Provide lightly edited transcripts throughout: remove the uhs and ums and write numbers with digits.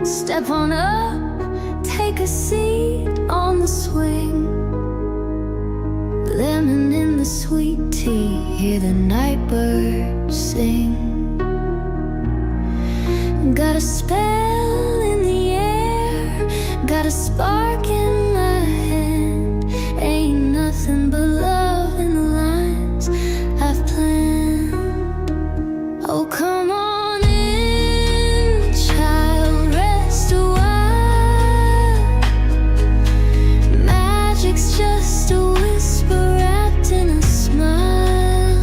Step on up, take a seat on the swing. Lemon in the sweet tea, hear the night birds sing. Got a spell in the air, got a spark in my hand. Ain't nothing but love in the lines I've planned. Oh, come on in, child, rest a while. Magic's just a whisper wrapped in a smile.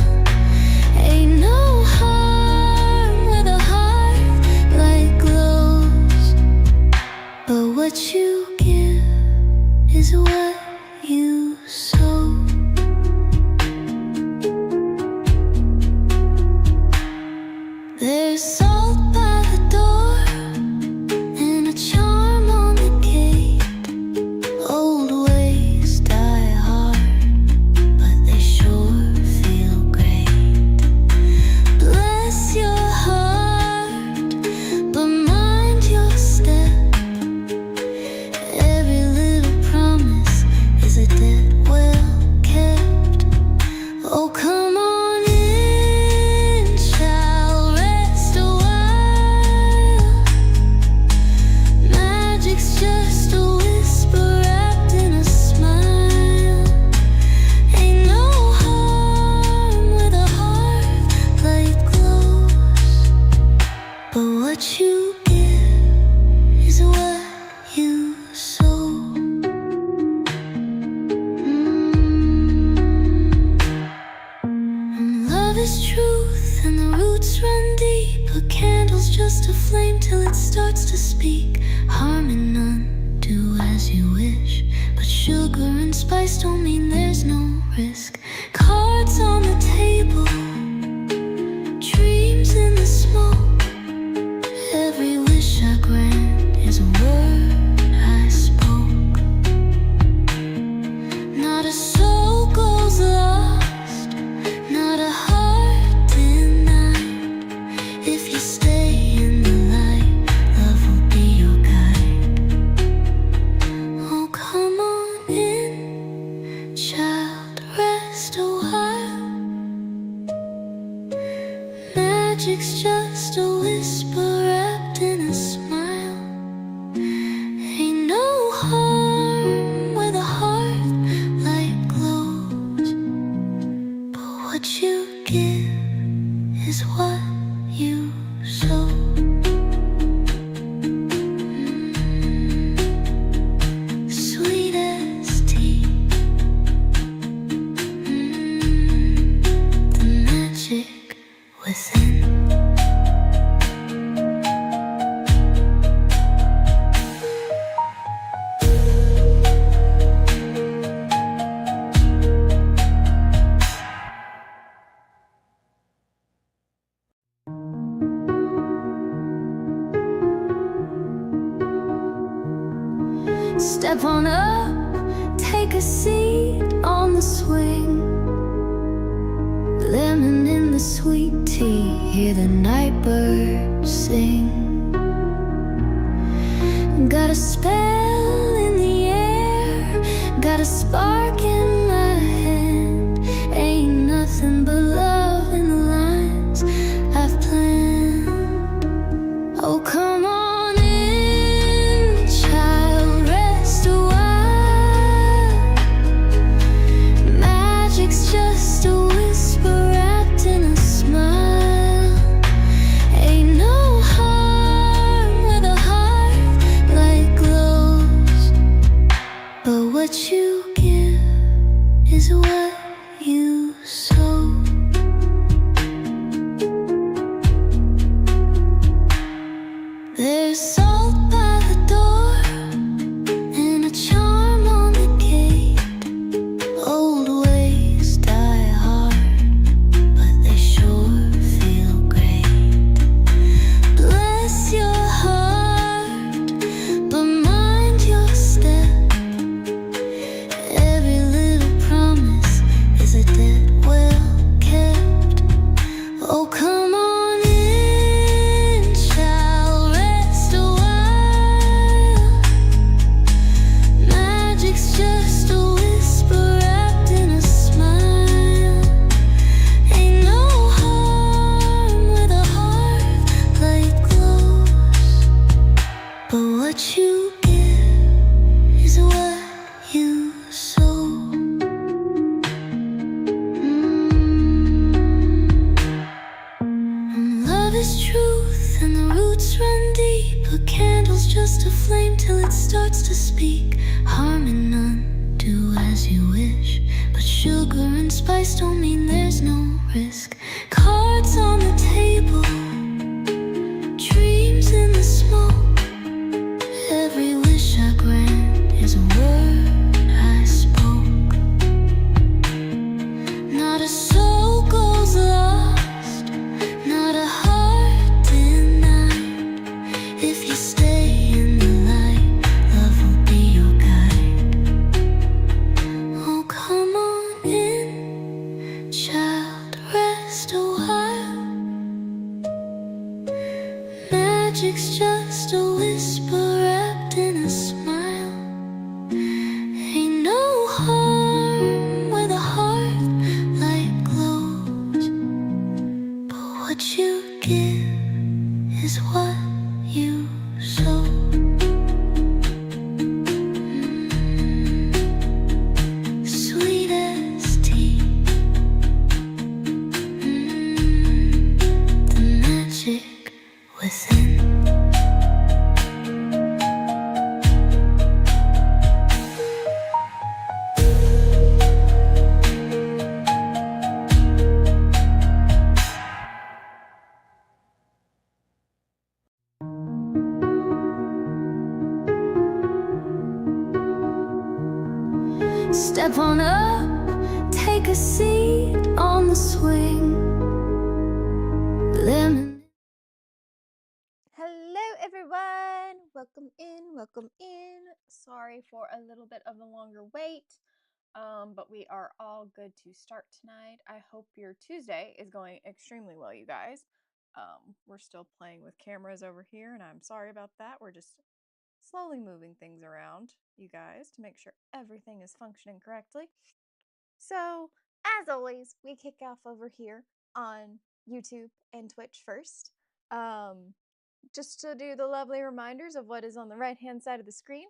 Ain't no harm with a heart like glows, but what you give is what you sow. There's salt by the door and a charm on the gate. Old ways die hard, but they sure feel great. Bless your heart, but mind your step. Every little promise is a debt well kept. Oh, come on in, child, rest a while. Magic's just a whisper wrapped in a smile. Ain't no harm with a heart like glows, but what you give is what you sow. Love is truth and the roots run deep. A candle's just a flame till it starts to speak. Harm in none, do as you wish. But sugar and spice don't mean there's no risk. Cards on the table, dreams in the smoke. Every wish I grant is a word I spoke. Not a soul goes lost, not a heart denied. If you stay in the light, love will be your guide. Oh, come on in, child, rest a while. Magic's just a whisper wrapped in a smile. Ain't no harm with a heart like glows, but what you give is what you sow. Sweet as tea. The magic within. Step on up, take a seat on the swing. Lemon in the sweet tea, hear the night birds sing. Got a spell in the air, got a spark in my hand. Ain't nothing but love in the lines I've planned. Oh, come on in, child, rest a while. Magic's just a whisper wrapped in a smile. Ain't no harm with a heart like glows, but what you give is what you sow. what you give is what you sow. And love is truth, and the roots run deep. A candle's just a flame till it starts to speak. Harm and none, do as you wish. But sugar and spice don't mean there's no risk. Cards on the table, dreams in the smoke. Every wish I grant is a word I spoke. Not a soul goes lost, not a heart denied. If you stay in the light, love will be your guide. Oh, come on in, child, rest a while. Magic's just a whisper wrapped in a smile. Ain't no harm where the heart light glows. But what you give is what you sow. Sweet as tea. The magic within. Step on up, take a seat on the swing. Lemon. Hello everyone, welcome in. Sorry for a little bit of a longer wait, but we are all good to start tonight. I hope your Tuesday is going extremely well, you guys. We're still playing with cameras over here, and I'm sorry about that. We're just slowly moving things around, you guys, to make sure everything is functioning correctly. So, as always, we kick off over here on YouTube and Twitch first. Just to do the lovely reminders of what is on the right-hand side of the screen.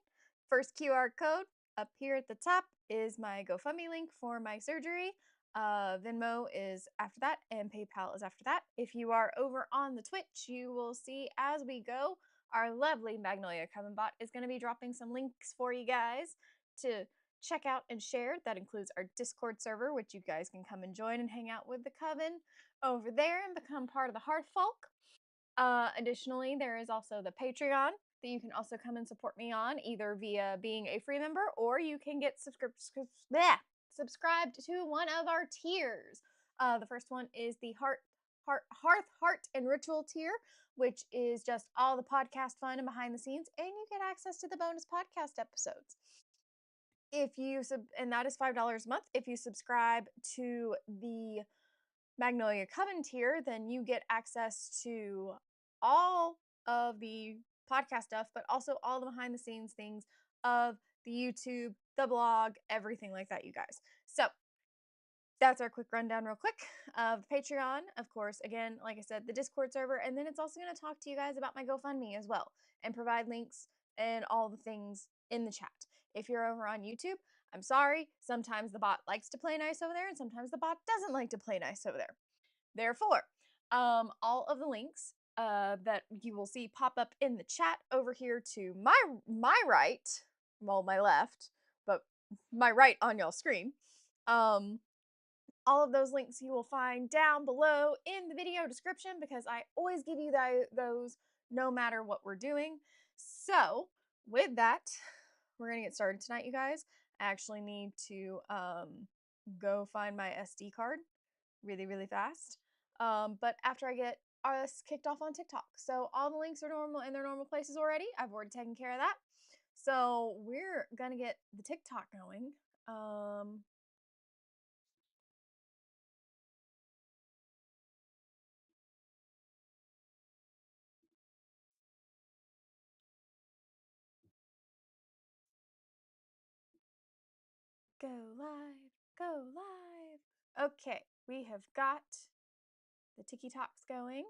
First QR code up here at the top is my GoFundMe link for my surgery. Venmo is after that, and PayPal is after that. If you are over on the Twitch, you will see as we go, our lovely Magnolia Coven bot is going to be dropping some links for you guys to check out and share. That includes our Discord server, which you guys can come and join and hang out with the Coven over there and become part of the Hearthfolk. Additionally, there is also the Patreon that you can also come and support me on, either via being a free member, or you can get subscribed to one of our tiers. The first one is the Hearth, and Ritual tier, which is just all the podcast fun and behind the scenes, and you get access to the bonus podcast episodes. If you and that is $5 a month. If you subscribe to the Magnolia Coven tier, then you get access to all of the podcast stuff, but also all the behind the scenes things of the YouTube, the blog, everything like that, you guys. So that's our quick rundown real quick of Patreon. Of course, again, like I said, the Discord server, and then it's also going to talk to you guys about my GoFundMe as well and provide links and all the things in the chat. If you're over on YouTube, I'm sorry, sometimes the bot likes to play nice over there and sometimes the bot doesn't like to play nice over there. Therefore, all of the links that you will see pop up in the chat over here to my right, well, my left, but my right on y'all screen. All of those links you will find down below in the video description, because I always give you those no matter what we're doing. So with that, we're gonna get started tonight, you guys. I actually need to go find my SD card really fast. But after I get us kicked off on TikTok. So all the links are normal in their normal places already. I've already taken care of that. So we're gonna get the TikTok going. Go live, go live. Okay, we have got the TikToks going.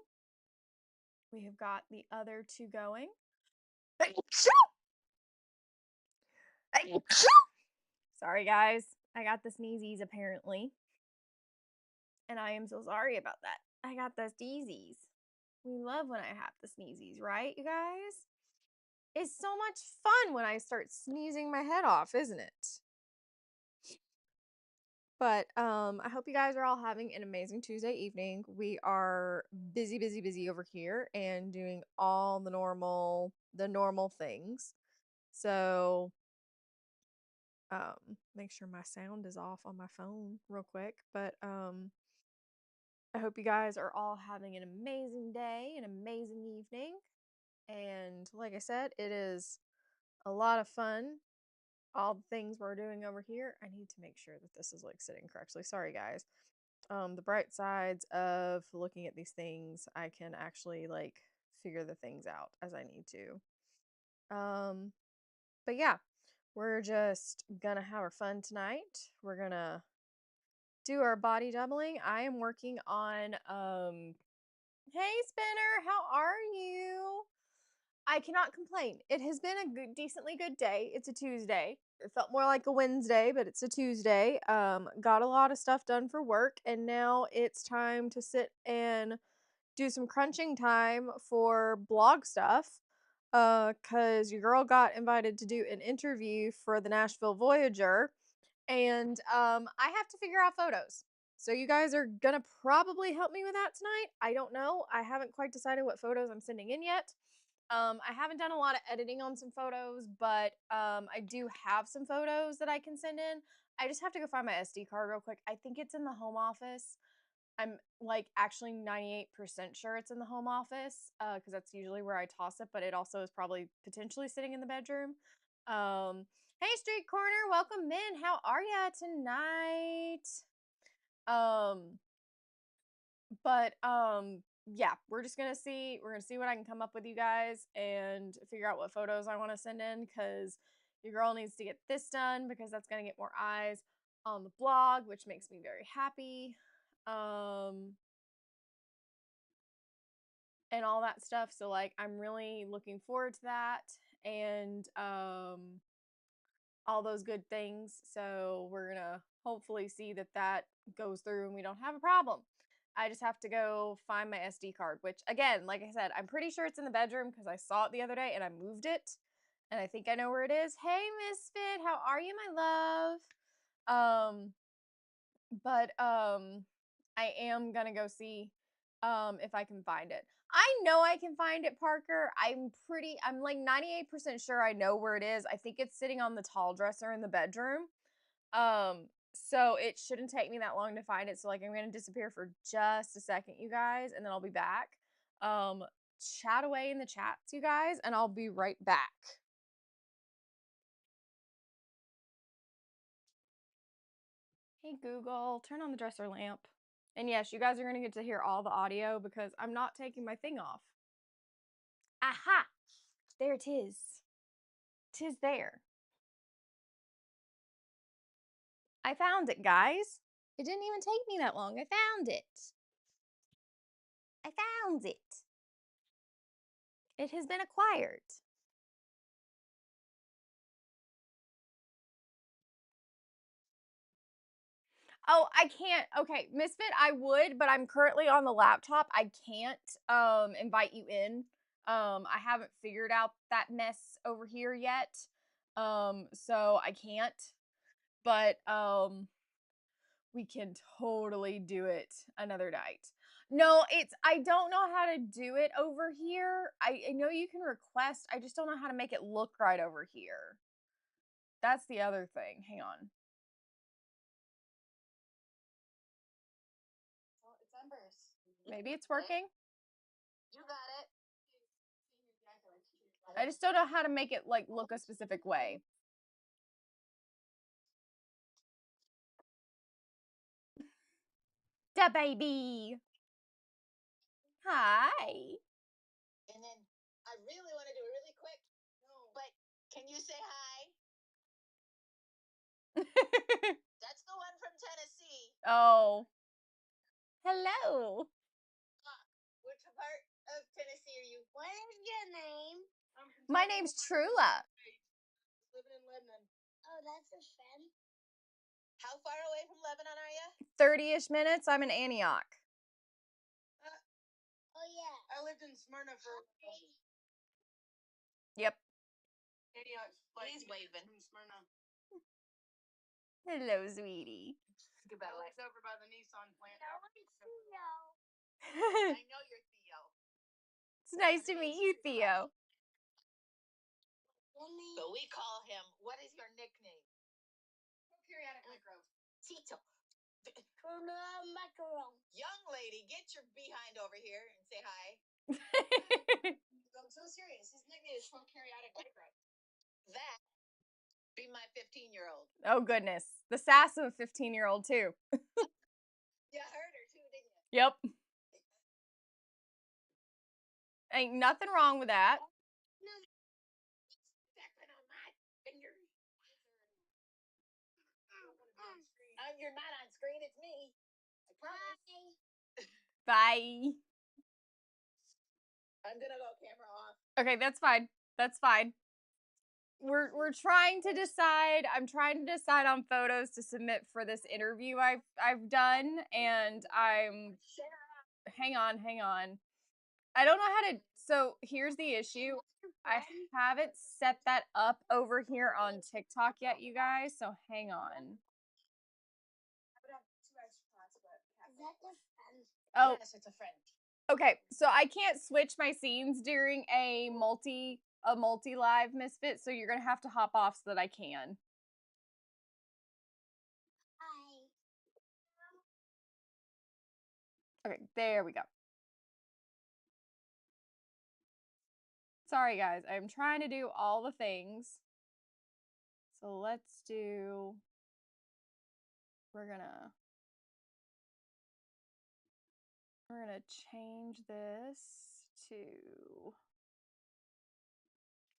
We have got the other two going. Sorry, guys. I got the sneezies apparently. And I am so sorry about that. I got the sneezies. We love when I have the sneezies, right, you guys? It's so much fun when I start sneezing my head off, isn't it? But I hope you guys are all having an amazing Tuesday evening. We are busy over here and doing all the normal things. So make sure my sound is off on my phone real quick. But I hope you guys are all having an amazing day, an amazing evening. And like I said, it is a lot of fun. All the things we're doing over here. I need to make sure that this is like sitting correctly. Sorry, guys. The bright sides of looking at these things, I can actually like figure the things out as I need to. But yeah, we're just gonna have our fun tonight. We're gonna do our body doubling. I am working on hey Spinner, how are you? I cannot complain. It has been a good, decently good day. It's a Tuesday. It felt more like a Wednesday, but it's a Tuesday. Got a lot of stuff done for work, and now it's time to sit and do some crunching time for blog stuff. Cause your girl got invited to do an interview for the Nashville Voyager, and I have to figure out photos. So you guys are gonna probably help me with that tonight. I don't know. I haven't quite decided what photos I'm sending in yet. I haven't done a lot of editing on some photos, but I do have some photos that I can send in. I just have to go find my SD card real quick. I think it's in the home office. I'm like actually 98% sure it's in the home office because that's usually where I toss it, but it also is probably potentially sitting in the bedroom. Hey, Street Corner, welcome in. How are ya tonight? But yeah, we're gonna see what I can come up with, you guys, and figure out what photos I want to send in, because your girl needs to get this done because that's gonna get more eyes on the blog, which makes me very happy. And all that stuff. So like I'm really looking forward to that, and all those good things. So we're gonna hopefully see that that goes through and we don't have a problem. I just have to go find my SD card, which again, like I said, I'm pretty sure it's in the bedroom because I saw it the other day and I moved it. And I think I know where it is. Hey, Misfit, how are you, my love? But I am gonna go see if I can find it. I know I can find it, Parker. I'm like 98% sure I know where it is. I think it's sitting on the tall dresser in the bedroom. So it shouldn't take me that long to find it. So like I'm gonna disappear for just a second, you guys, and then I'll be back. Chat away in the chats, you guys, and I'll be right back. Hey Google, turn on the dresser lamp. And yes, you guys are going to get to hear all the audio because I'm not taking my thing off. Aha! There it is. 'Tis there. I found it, guys. It didn't even take me that long. I found it. I found it. It has been acquired. Oh, I can't. Okay, Misfit, I would, but I'm currently on the laptop. I can't invite you in. I haven't figured out that mess over here yet. So I can't. But we can totally do it another night. No, I don't know how to do it over here. I know you can request. I just don't know how to make it look right over here. That's the other thing. Hang on. Well, it's Embers. Maybe it's working. You got it. I just don't know how to make it like look a specific way. Da baby. Hi. And then I really want to do it really quick. No. But can you say hi? That's the one from Tennessee. Oh. Hello. Which part of Tennessee are you? What is your name? My name's Trula. Living in Lebanon. Oh, that's a friend. How far away from Lebanon are you? 30-ish minutes. I'm in Antioch. Oh, yeah. I lived in Smyrna for. Yep. He's waving. Smyrna. Hello, sweetie. Goodbye. It's over by the Nissan plant. No. I know you're Theo. It's nice to meet you, Theo. But we call him. What is your nickname? Periodic micro. Tito. Macaron. Young lady, get your behind over here and say hi. I'm so serious. His nickname is Prokaryotic micro. That be my 15-year-old. Oh, goodness. The sass of a 15-year-old, too. You heard her too, didn't you? Yep. Ain't nothing wrong with that. Stepping on my fingers. You're not on screen. It's me. I promise. Bye. I'm gonna go camera off. Okay, that's fine. That's fine. We're trying to decide. I'm trying to decide on photos to submit for this interview I've done, and I'm hang on. I don't know how to. So here's the issue. I haven't set that up over here on TikTok yet, you guys. So hang on. Is that the friend? Oh, Yes, it's a friend. okay. So I can't switch my scenes during a multi live misfit. So you're gonna have to hop off so that I can. Hi. Okay, there we go. Sorry, guys. I'm trying to do all the things. So let's do. We're gonna change this to.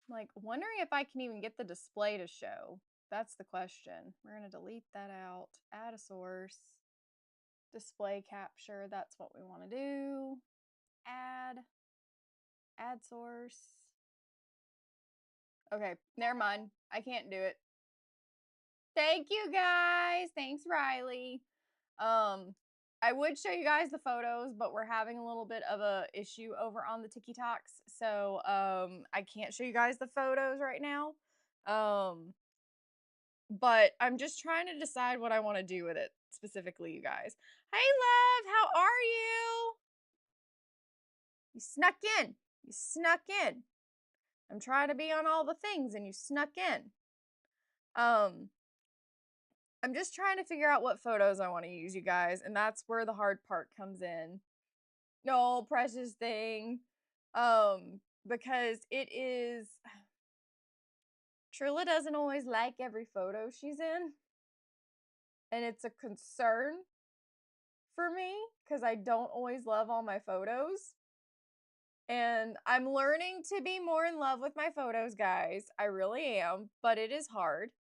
I'm like wondering if I can even get the display to show. That's the question. We're gonna delete that out. Add a source. Display capture. That's what we want to do. Add source. Okay, never mind. I can't do it. Thank you guys. Thanks, Riley. I would show you guys the photos, but we're having a little bit of a issue over on the TikToks, so I can't show you guys the photos right now. But I'm just trying to decide what I want to do with it specifically, you guys. Hey, love, how are you? You snuck in. You snuck in. I'm trying to be on all the things, and you snuck in. I'm just trying to figure out what photos I want to use, you guys, and that's where the hard part comes in. No, precious thing. Because it is Trilla doesn't always like every photo she's in. And it's a concern for me because I don't always love all my photos. And I'm learning to be more in love with my photos, guys. I really am, but it is hard.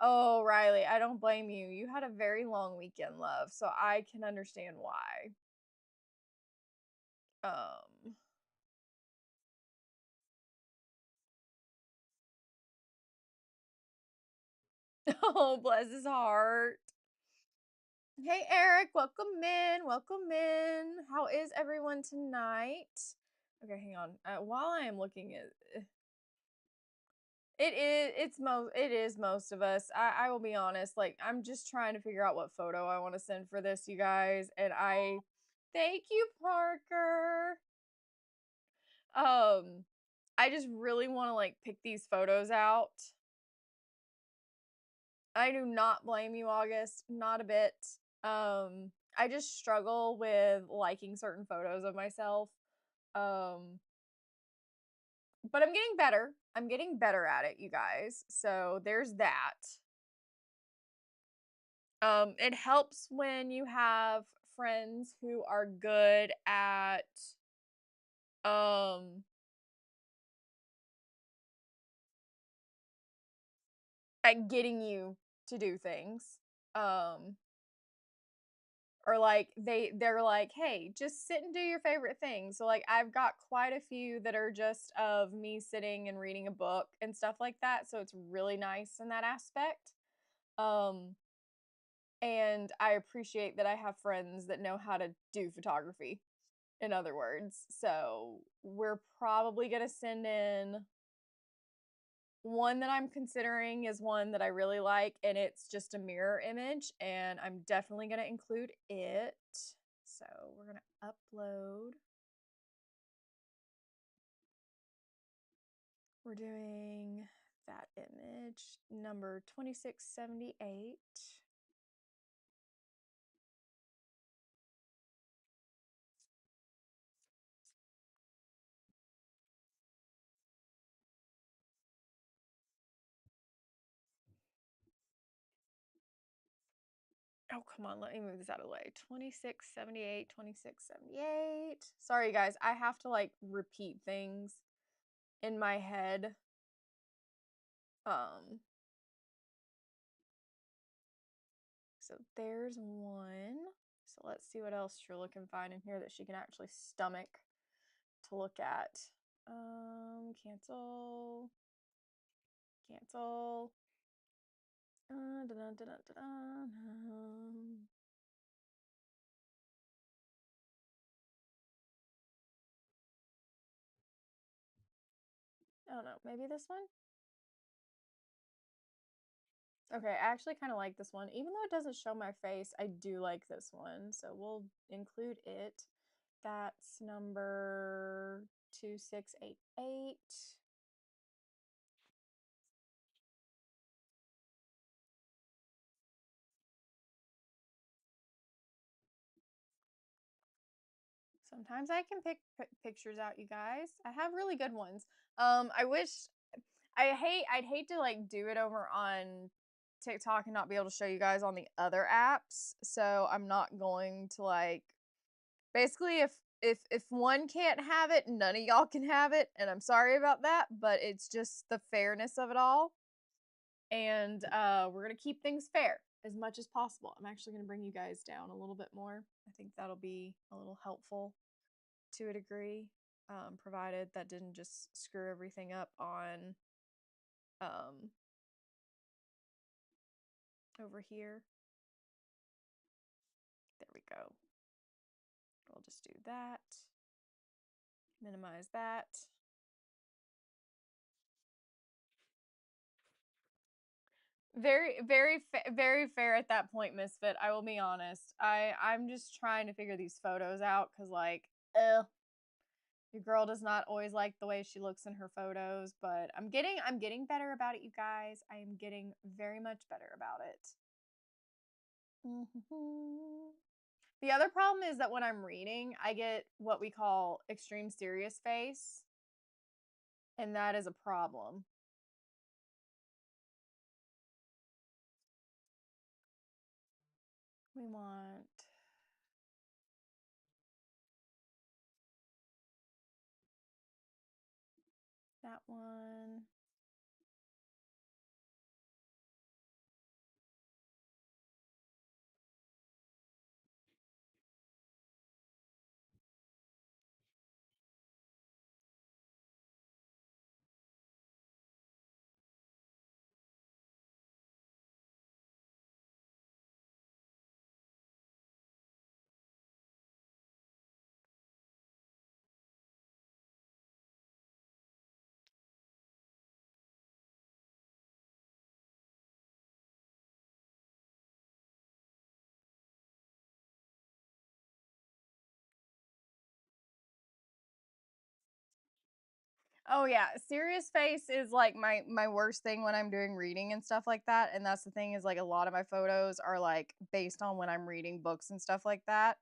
Oh, Riley, I don't blame you. You had a very long weekend, love, so I can understand why. Oh, bless his heart. Hey, Eric, welcome in. Welcome in. How is everyone tonight? Okay, hang on. While I am looking at it is most of us. I will be honest, like I'm just trying to figure out what photo I want to send for this, you guys, and thank you, Parker. I just really want to like pick these photos out. I do not blame you, August, not a bit. I just struggle with liking certain photos of myself. But I'm getting better. I'm getting better at it, you guys. So there's that. It helps when you have friends who are good at getting you to do things. Or or like they're like, hey, just sit and do your favorite thing. So like I've got quite a few that are just of me sitting and reading a book and stuff like that. So it's really nice in that aspect. And I appreciate that I have friends that know how to do photography, in other words. So we're probably going to send in one that I'm considering is one that I really like, and it's just a mirror image, and I'm definitely going to include it. So we're going to upload. We're doing that image, number 2678. Oh, come on, let me move this out of the way. 2678, 2678. Sorry, guys, I have to like repeat things in my head. So there's one. So let's see what else Shirley can find in here that she can actually stomach to look at. Cancel. Cancel. I don't know, maybe this one? Okay, I actually kind of like this one. Even though it doesn't show my face, I do like this one. So we'll include it. That's number 2688. Sometimes I can pick pictures out, you guys. I have really good ones. I wish I'd hate to like do it over on TikTok and not be able to show you guys on the other apps. So I'm not going to like basically if one can't have it, none of y'all can have it, and I'm sorry about that, but it's just the fairness of it all. And we're gonna keep things fair as much as possible. I'm actually gonna bring you guys down a little bit more. I think that'll be a little helpful to a degree, provided that didn't just screw everything up on over here. There we go. We'll just do that. Minimize that. Very fair at that point, Misfit. I will be honest. I'm just trying to figure these photos out because like, your girl does not always like the way she looks in her photos, but I'm getting better about it, you guys. I am getting very much better about it. The other problem is that when I'm reading, I get what we call extreme serious face, and that is a problem. We want that one. Oh yeah, serious face is like my worst thing when I'm doing reading and stuff like that. And that's the thing is like a lot of my photos are like based on when I'm reading books and stuff like that.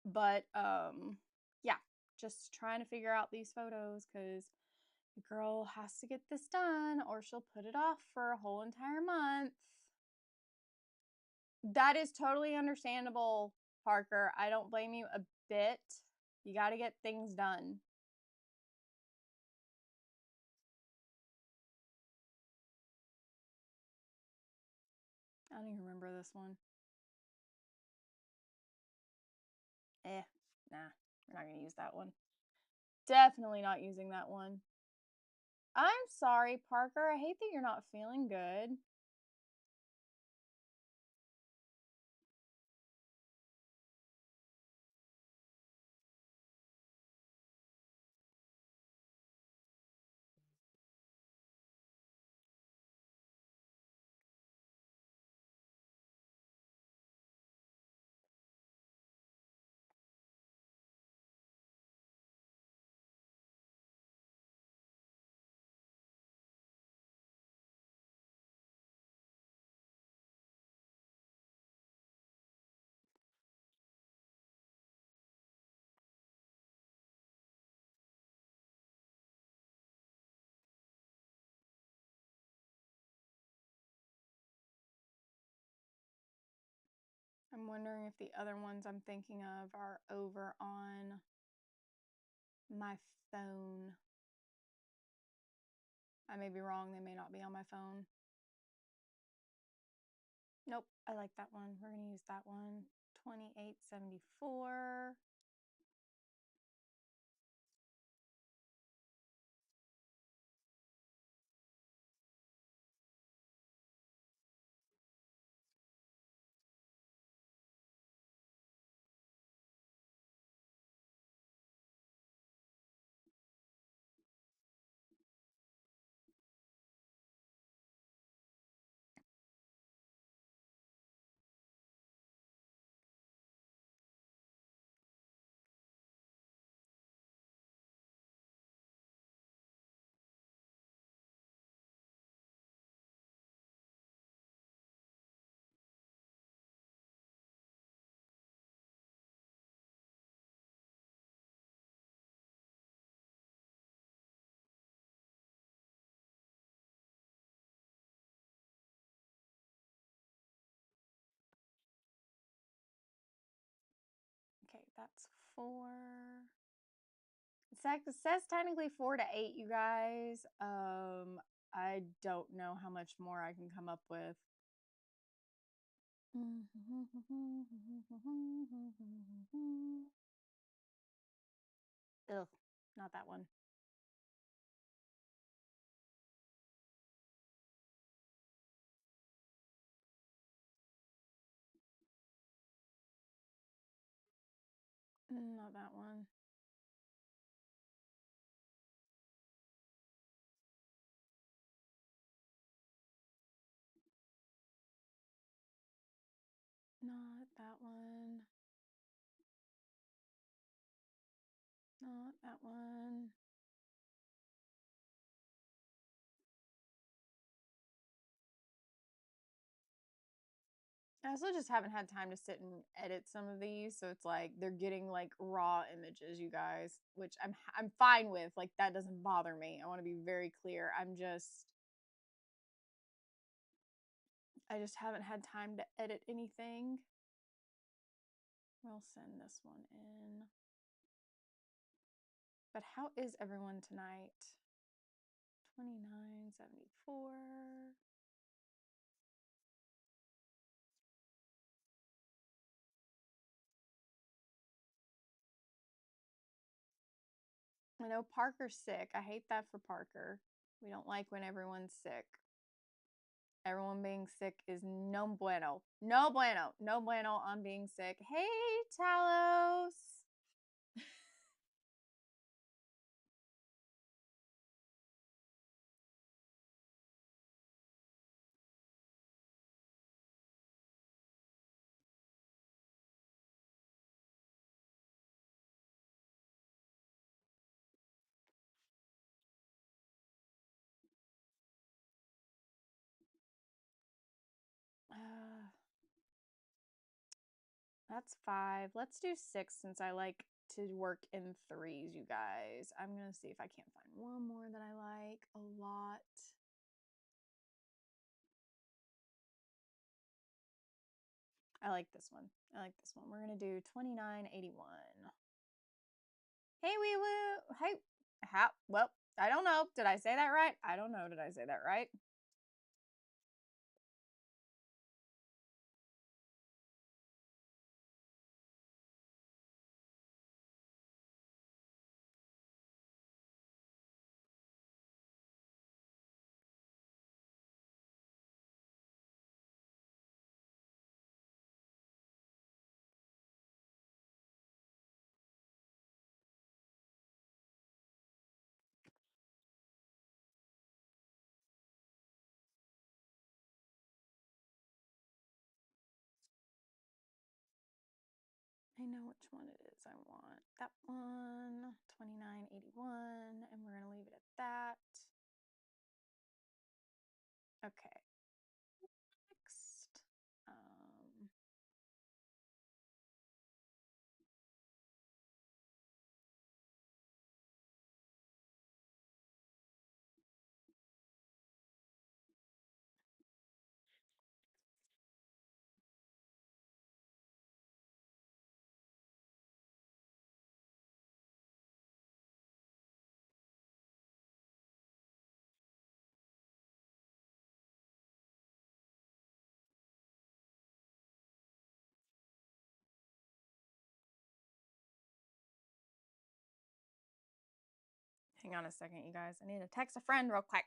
But yeah, just trying to figure out these photos because the girl has to get this done or she'll put it off for a whole entire month. That is totally understandable, Parker. I don't blame you a bit. You got to get things done. I don't even remember this one. Nah, we're not going to use that one. Definitely not using that one. I'm sorry, Parker. I hate that you're not feeling good. I'm wondering if the other ones I'm thinking of are over on my phone. I may be wrong. They may not be on my phone. Nope, I like that one. We're going to use that one. 2874. Okay, that's 4. It says technically 4 to 8, you guys. I don't know how much more I can come up with. Ugh, not that one. Not that one. Not that one. Not that one. I also just haven't had time to sit and edit some of these, so it's like they're getting like raw images, you guys, which I'm fine with. Like that doesn't bother me. I want to be very clear. I just haven't had time to edit anything. We'll send this one in. But how is everyone tonight? 2974. I know Parker's sick. I hate that for Parker. We don't like when everyone's sick. Everyone being sick is no bueno. No bueno. No bueno on being sick. Hey, Talos. That's 5. Let's do 6 since I like to work in 3s, you guys. I'm going to see if I can't find one more that I like a lot. I like this one. I like this one. We're going to do 2981. Hey, wee woo. Hey. Well, I don't know. Did I say that right? I don't know. Did I say that right? I know which one it is I want. That one, 2981, and we're going to leave it at that. Okay. Next. Hang on a second, you guys. I need to text a friend real quick.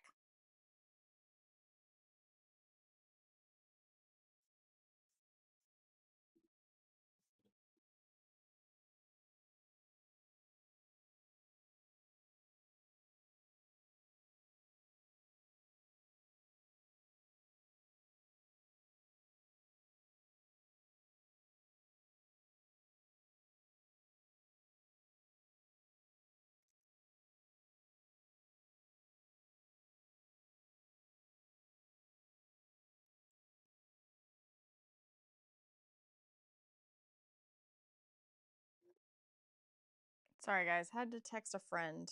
Sorry, guys. Had to text a friend.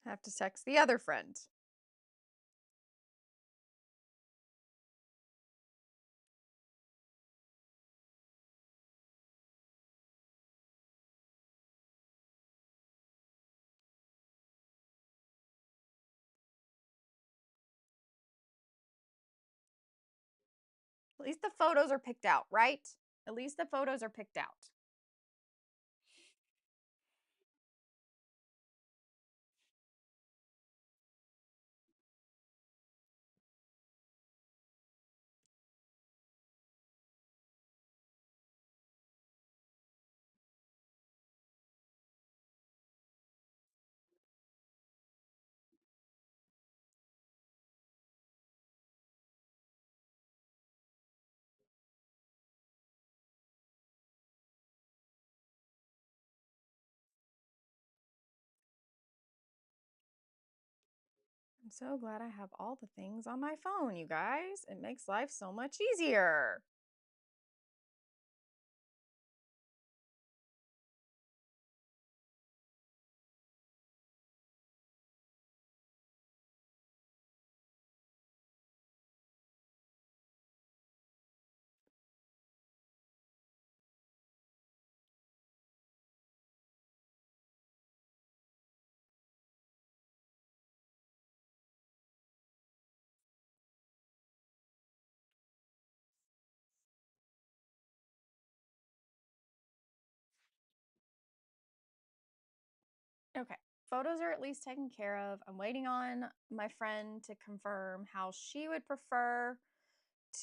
Have to text the other friend. At least the photos are picked out, right? At least the photos are picked out. I'm so glad I have all the things on my phone, you guys. It makes life so much easier. Okay, photos are at least taken care of. I'm waiting on my friend to confirm how she would prefer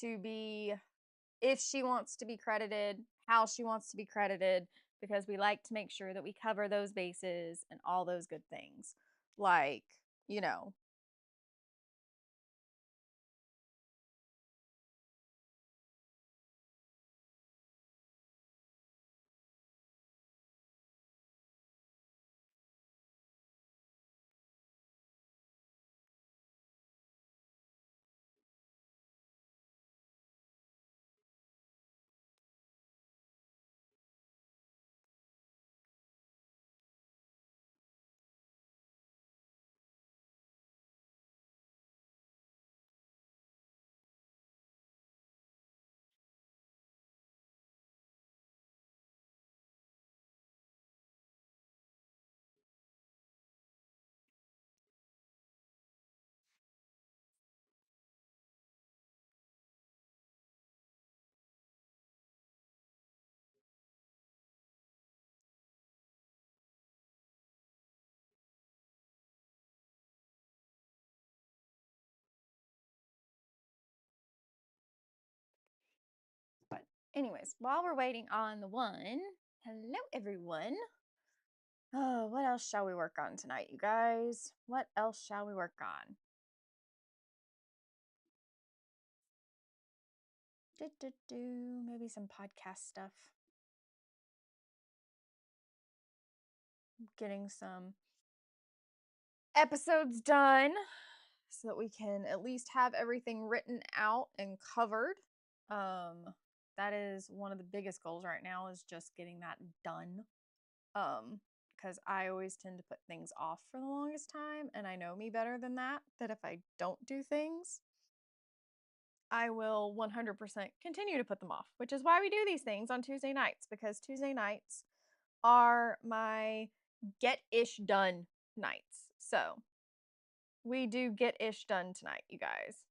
to be, if she wants to be credited, how she wants to be credited, because we like to make sure that we cover those bases and all those good things. Like, you know, anyways, while we're waiting on the one, hello everyone. Oh, what else shall we work on tonight, you guys? What else shall we work on? Maybe some podcast stuff. Getting some episodes done so that we can at least have everything written out and covered. That is one of the biggest goals right now, is just getting that done. Because I always tend to put things off for the longest time, and I know me better than that if I don't do things, I will 100% continue to put them off, which is why we do these things on Tuesday nights, because Tuesday nights are my get-ish done nights. So we do get-ish done tonight, you guys.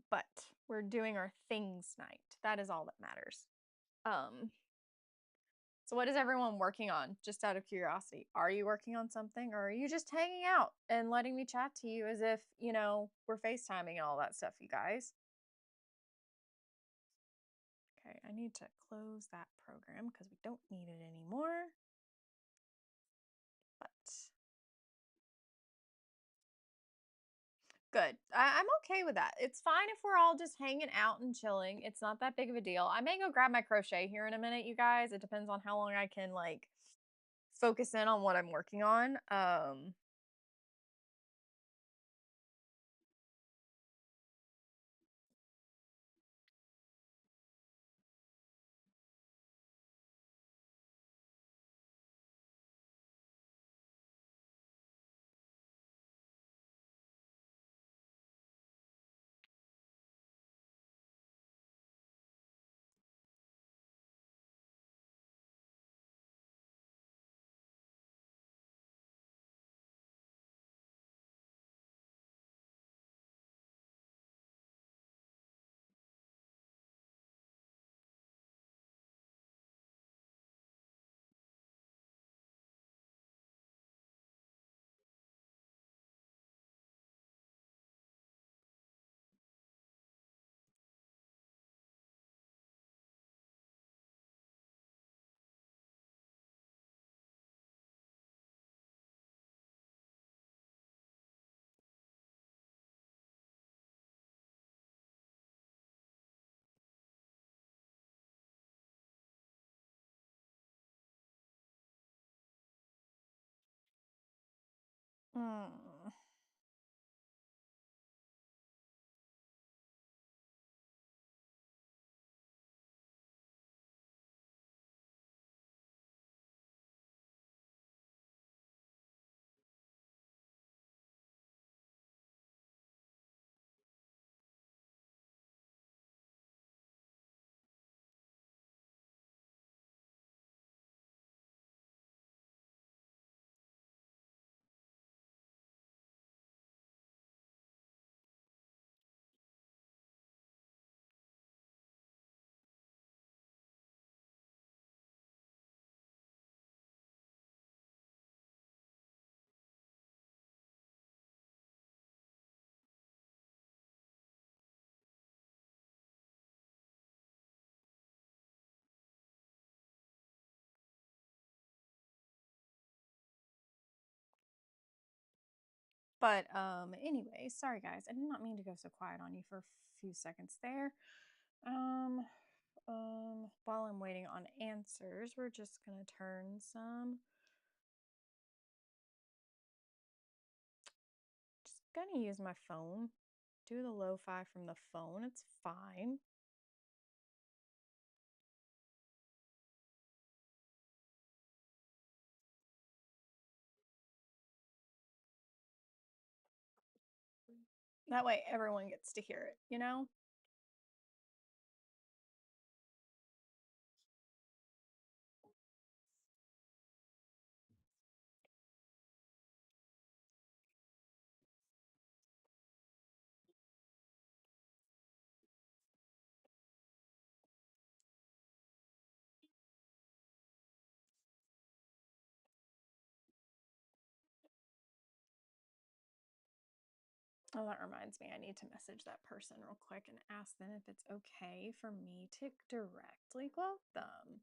But we're doing our things night. That is all that matters. So what is everyone working on? Just out of curiosity, are you working on something, or are you just hanging out and letting me chat to you as if, we're FaceTiming and all that stuff, you guys? Okay, I need to close that program because we don't need it anymore. But good. I'm okay with that. It's fine if we're all just hanging out and chilling. It's not that big of a deal. I may go grab my crochet here in a minute, you guys. It depends on how long I can focus in on what I'm working on. Mm. But anyway, sorry guys, I did not mean to go so quiet on you for a few seconds there. While I'm waiting on answers, we're just gonna turn some. Just gonna use my phone. Do the lo-fi from the phone. It's fine. That way everyone gets to hear it, you know? Oh, that reminds me, I need to message that person real quick and ask them if it's okay for me to directly quote them.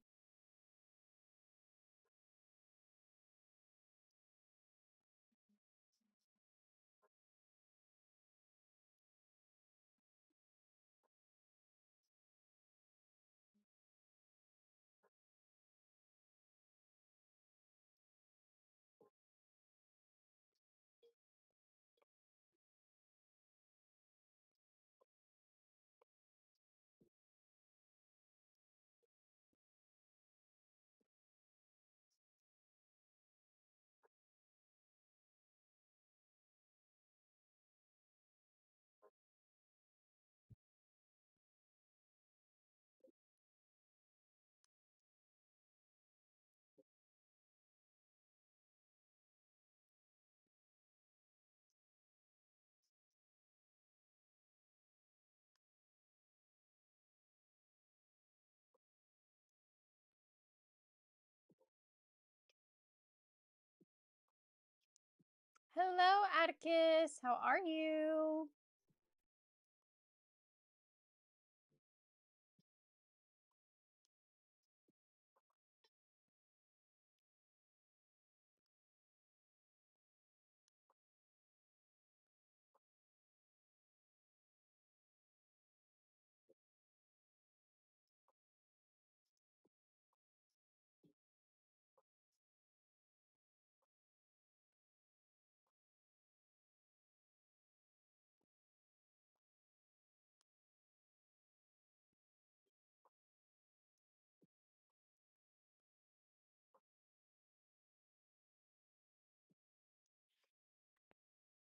Hello, Atticus. How are you?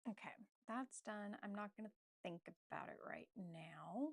Okay, that's done. I'm not going to think about it right now.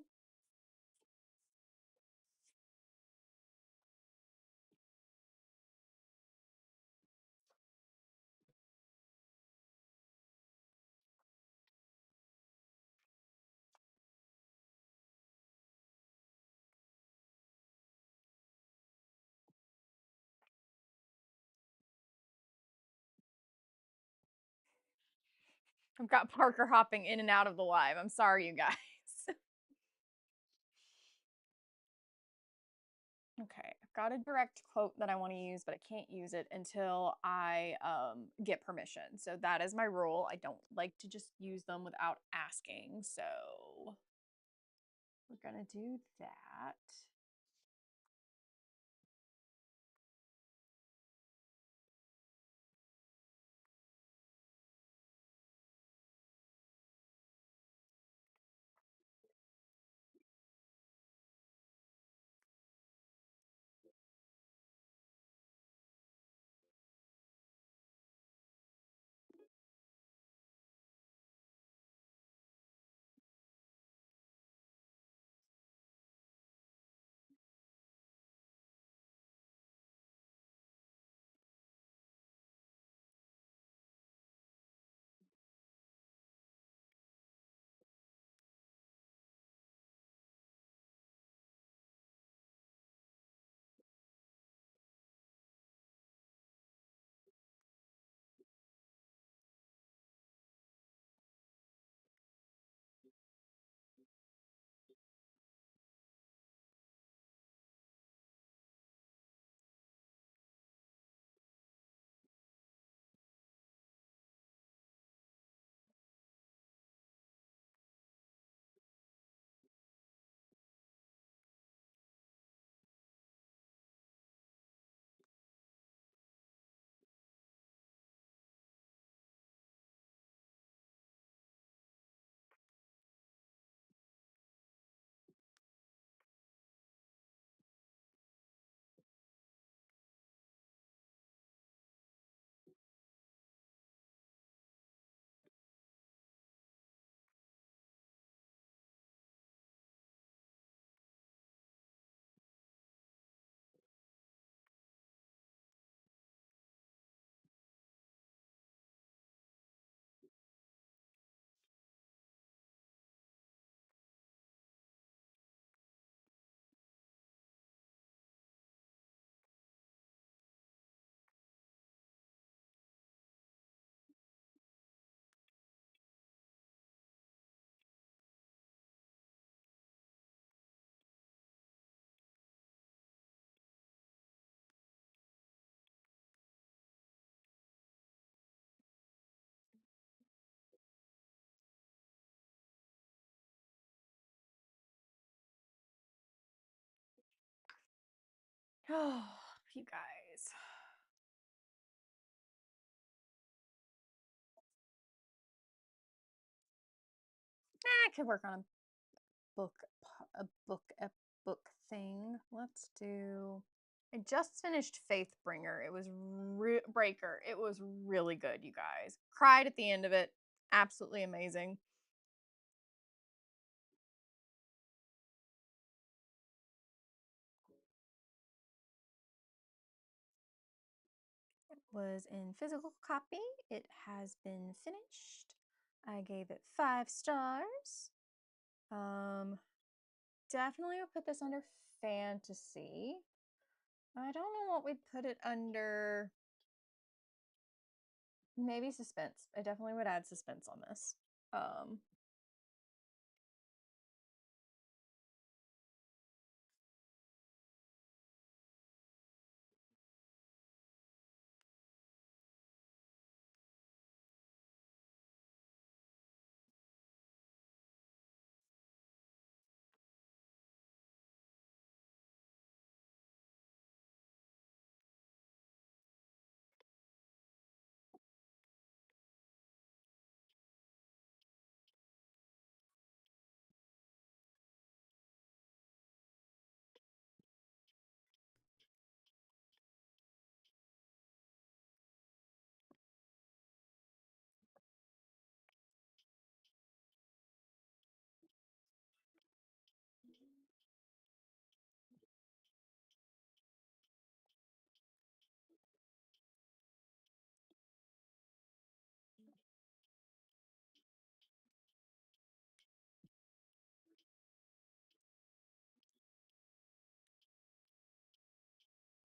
I've got Parker hopping in and out of the live. I'm sorry, you guys. Okay, I've got a direct quote that I want to use, but I can't use it until I get permission. So that is my rule. I don't like to just use them without asking. So we're going to do that. Oh, you guys. I could work on book a book thing. Let's do. I just finished Faithbringer. It was Breaker. It was really good, you guys. Cried at the end of it. Absolutely amazing. It was in physical copy. It has been finished. I gave it 5 stars. Definitely would put this under fantasy. I don't know what we'd put it under. Maybe suspense. I definitely would add suspense on this.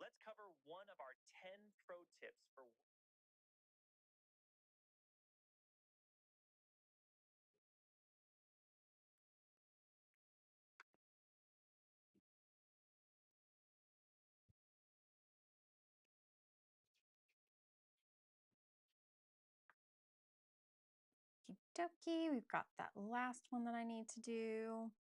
Let's cover one of our 10 pro tips for Okie we've got that last one that I need to do.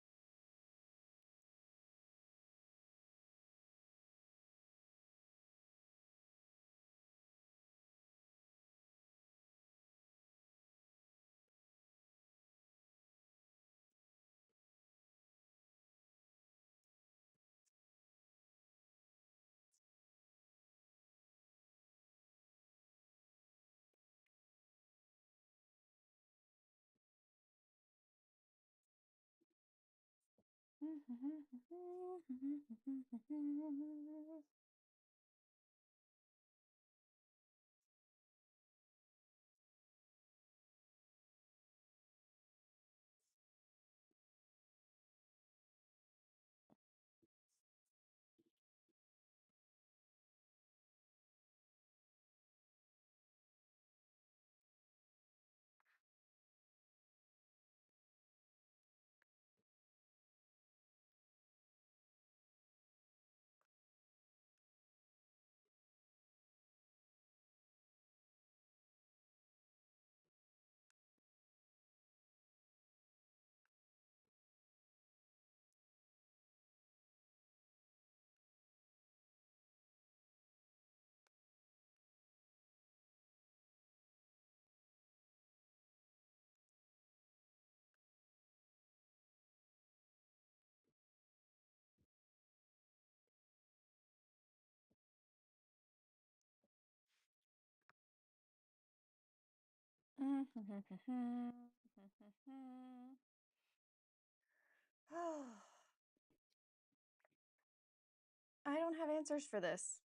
I don't have answers for this.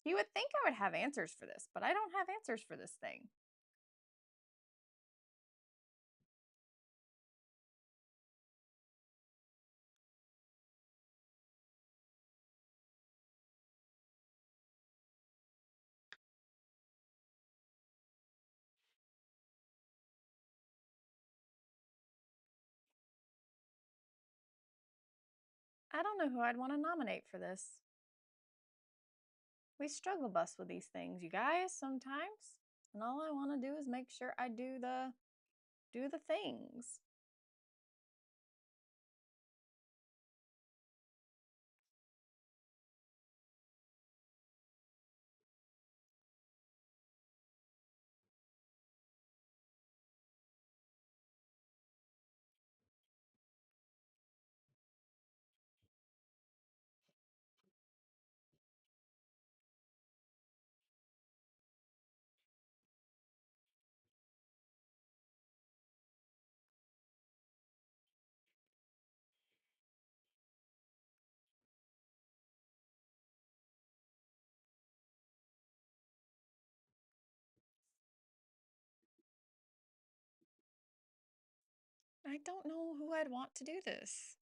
You would think I would have answers for this, but I don't have answers for this thing. I don't know who I'd want to nominate for this. We struggle bus with these things, you guys, sometimes. And all I want to do is make sure I do the things. I don't know who I'd want to do this.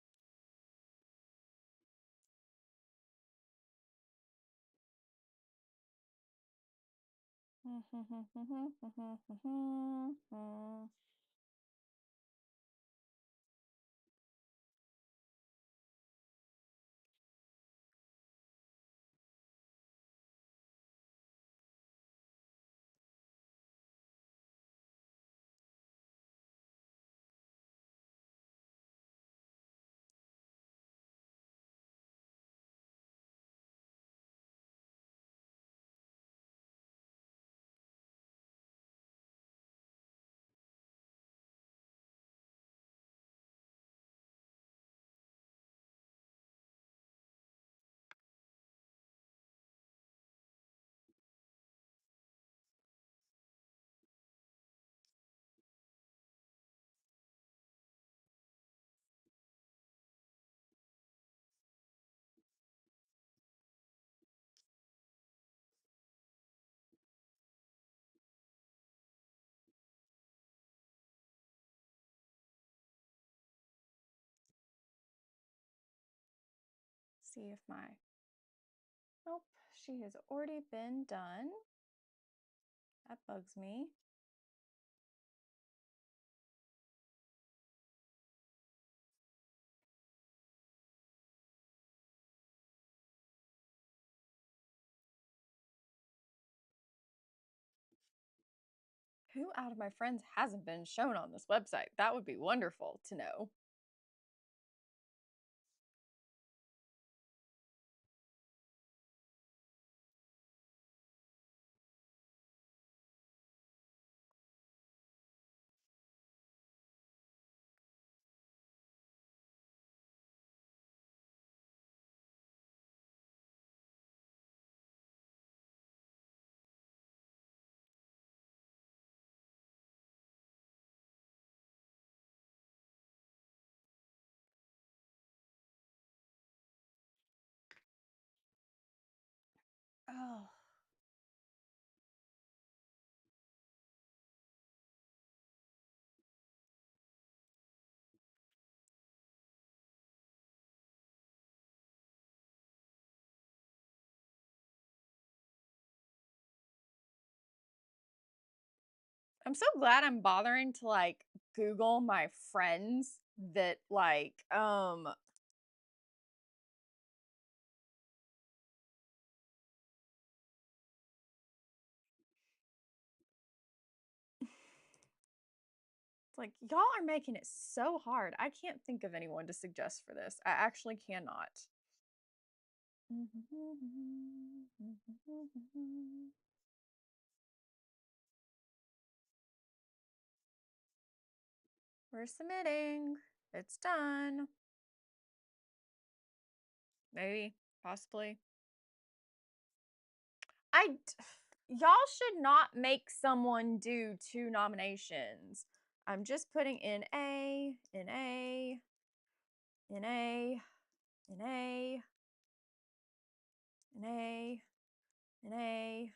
See if my, nope, she has already been done. That bugs me. Who out of my friends hasn't been shown on this website? That would be wonderful to know. Oh. I'm so glad I'm bothering to like Google my friends that like it's like y'all are making it so hard. I can't think of anyone to suggest for this. I actually cannot. We're submitting. It's done. Maybe, possibly. Y'all should not make someone do 2 nominations. I'm just putting in A, in A, in A, in A, in A, in A,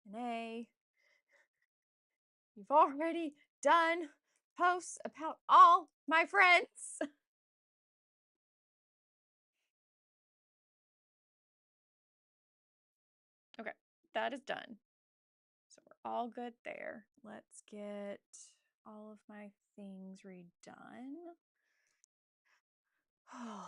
in A. You've already done posts about all my friends. Okay, that is done. So we're all good there. Let's get all of my things redone. Oh,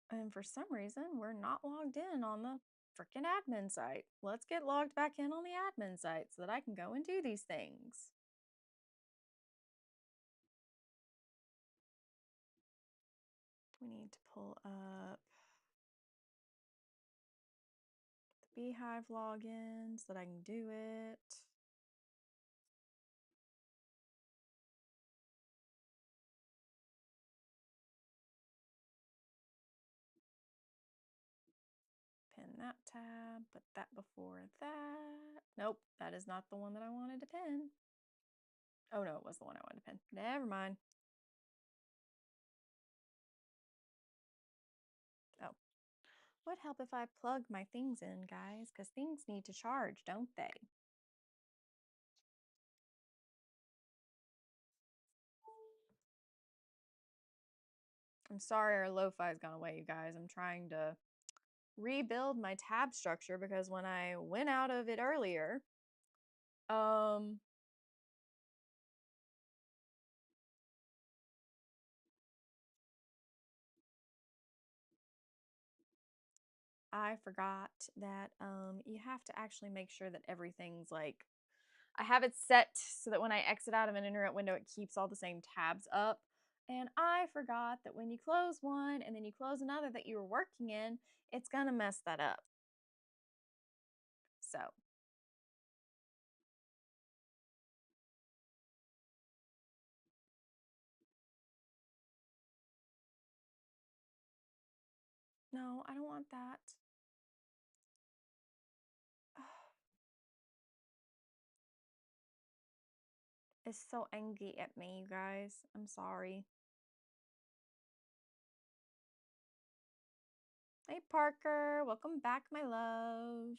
and for some reason, we're not logged in on the freaking admin site. Let's get logged back in on the admin site so that I can go and do these things. We need to pull up Beehive login so that I can do it. Pin that tab, put that before that. Nope, that is not the one that I wanted to pin. Oh no, it was the one I wanted to pin. Never mind. Oh. Would help if I plug my things in, guys, because things need to charge, don't they? I'm sorry our lo-fi's gone away, you guys. I'm trying to rebuild my tab structure because when I went out of it earlier, I forgot that you have to actually make sure that everything's like, I have it set so that when I exit out of an internet window, it keeps all the same tabs up. And I forgot that when you close one and then you close another that you were working in, it's gonna mess that up. So. No, I don't want that. It's so angry at me, you guys. I'm sorry. Hey, Parker. Welcome back, my love.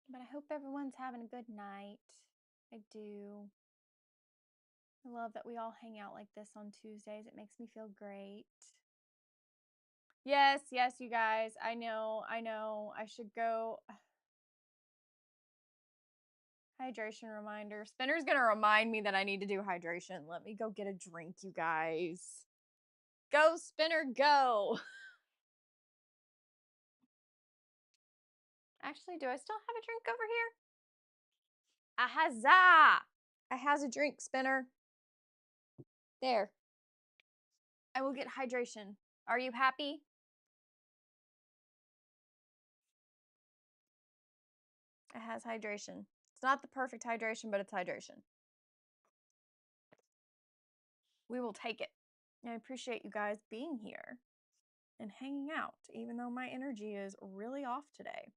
But I hope everyone's having a good night. I do. I love that we all hang out like this on Tuesdays. It makes me feel great. Yes, yes, you guys. I know. I should go. Hydration reminder. Spinner's gonna remind me that I need to do hydration. Let me go get a drink, you guys. Go, Spinner, go. Actually, do I still have a drink over here? Ahazah! I has a drink, Spinner. There. I will get hydration. Are you happy? It has hydration. It's not the perfect hydration, but it's hydration. We will take it. I appreciate you guys being here and hanging out, even though my energy is really off today.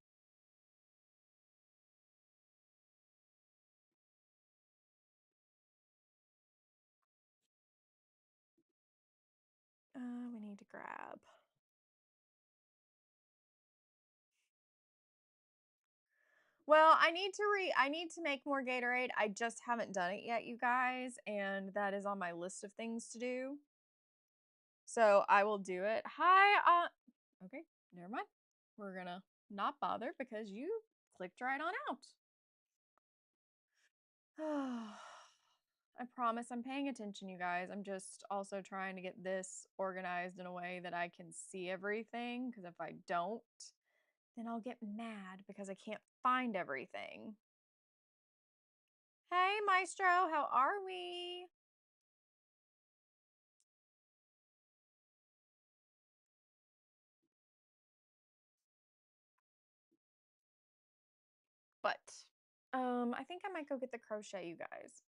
We need to grab. Well, I need to make more Gatorade. I just haven't done it yet, you guys, and that is on my list of things to do. So I will do it. Hi, okay, never mind. We're gonna not bother because you clicked right on out. I promise I'm paying attention, you guys. I'm just also trying to get this organized in a way that I can see everything, because if I don't, then I'll get mad because I can't find everything. Hey, Maestro, how are we? But, I think I might go get the crochet, you guys.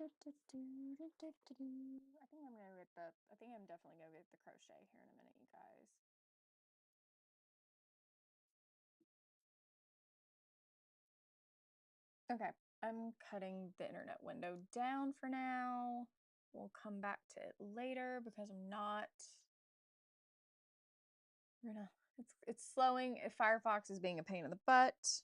I think I'm definitely gonna get the crochet here in a minute, you guys. Okay, I'm cutting the internet window down for now. We'll come back to it later because I'm not. We're gonna. It's slowing. If Firefox is being a pain in the butt.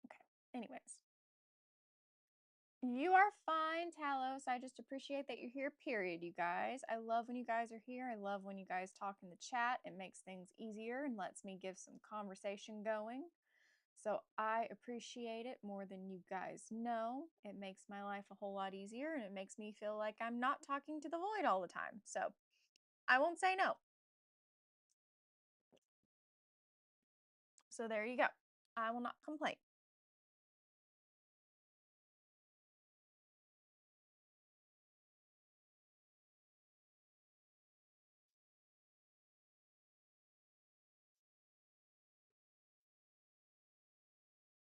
Okay. Anyways. You are fine, Talos. I just appreciate that you're here, period, you guys. I love when you guys are here. I love when you guys talk in the chat. It makes things easier and lets me give some conversation going. So I appreciate it more than you guys know. It makes my life a whole lot easier and it makes me feel like I'm not talking to the void all the time. So I won't say no. So there you go. I will not complain.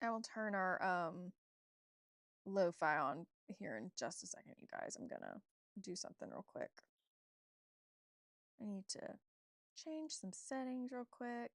I will turn our lo-fi on here in just a second, you guys. I'm gonna do something real quick. I need to change some settings real quick.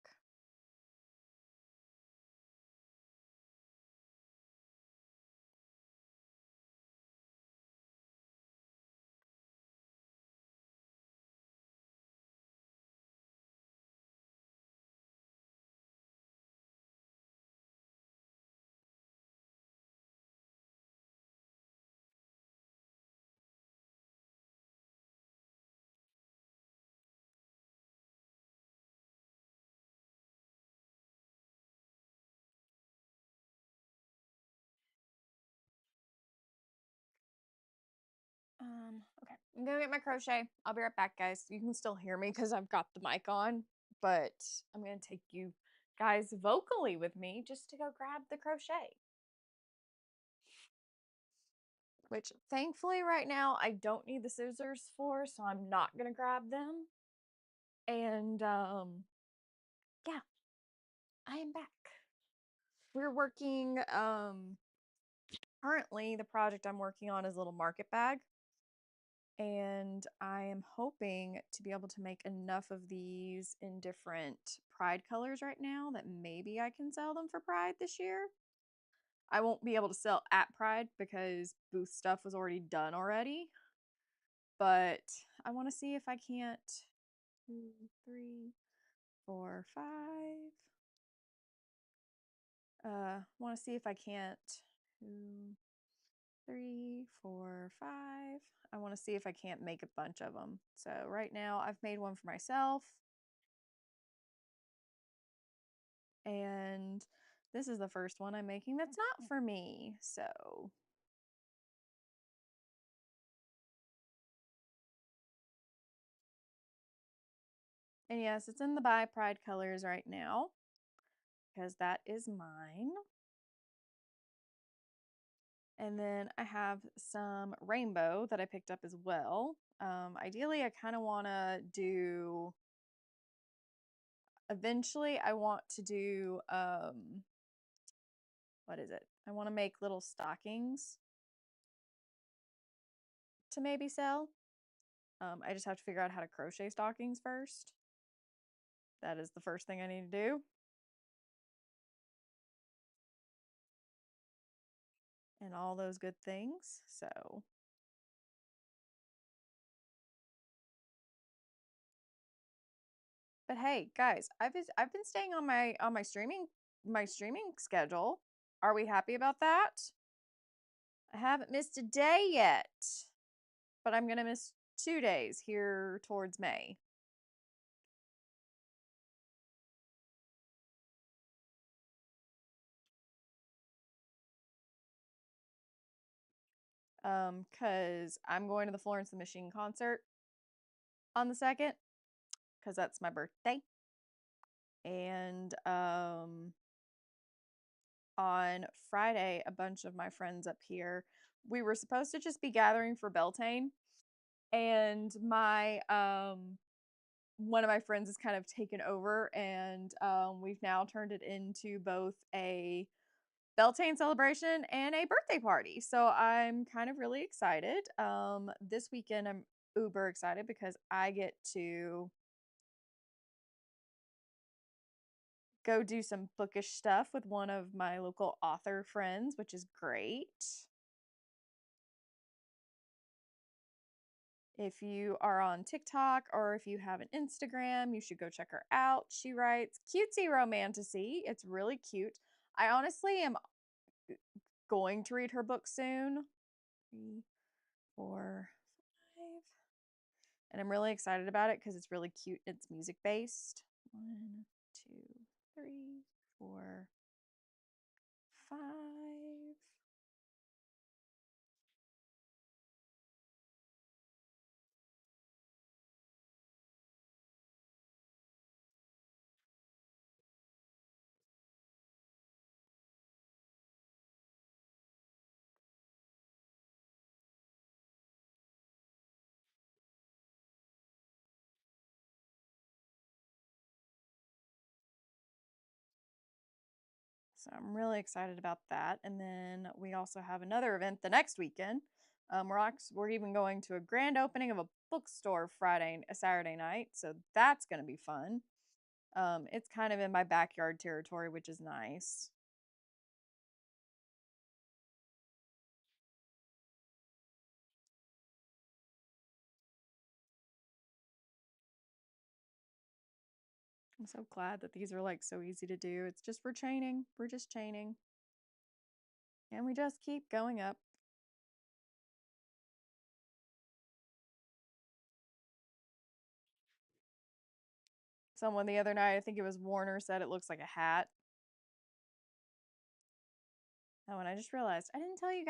Okay, I'm gonna get my crochet. I'll be right back, guys. You can still hear me because I've got the mic on, but I'm gonna take you guys vocally with me just to go grab the crochet. Which thankfully right now I don't need the scissors for, so I'm not gonna grab them. And yeah, I am back. We're working currently the project I'm working on is a little market bag. And I am hoping to be able to make enough of these in different Pride colors right now that maybe I can sell them for Pride this year. I won't be able to sell at Pride because booth stuff was already done already. But I want to see if I can't. 2, 3, 4, 5. Want to see if I can't. 2, 3, 4, 5. I want to see if I can't make a bunch of them. So right now I've made one for myself. And this is the first one I'm making that's not for me. So and yes, it's in the Buy Pride colors right now because that is mine. And then I have some rainbow that I picked up as well. Ideally, I kind of want to do, eventually I want to do, what is it? I want to make little stockings to maybe sell. I just have to figure out how to crochet stockings first. That is the first thing I need to do. And all those good things. So but hey, guys, I've been staying on my streaming schedule. Are we happy about that? I haven't missed a day yet. But I'm going to miss 2 days here towards May. Cuz I'm going to the Florence and the Machine concert on the 2nd because that's my birthday. And on Friday, a bunch of my friends up here, we were supposed to just be gathering for Beltane, and my one of my friends is kind of taken over, and we've now turned it into both a Beltane celebration and a birthday party. So I'm kind of really excited. This weekend I'm uber excited because I get to go do some bookish stuff with one of my local author friends, which is great. If you are on TikTok or if you have an Instagram, you should go check her out. She writes cutesy romantasy. It's really cute. I honestly am going to read her book soon. 3, 4, 5. And I'm really excited about it because it's really cute. It's music based. 1, 2, 3, 4, 5. So I'm really excited about that. And then we also have another event the next weekend. We're even going to a grand opening of a bookstore Saturday night. So that's going to be fun. It's kind of in my backyard territory, which is nice. I'm so glad that these are like so easy to do. It's just we're chaining. We're just chaining. And we just keep going up. Someone the other night, I think it was Warner, said it looks like a hat. Oh, and I just realized I didn't tell you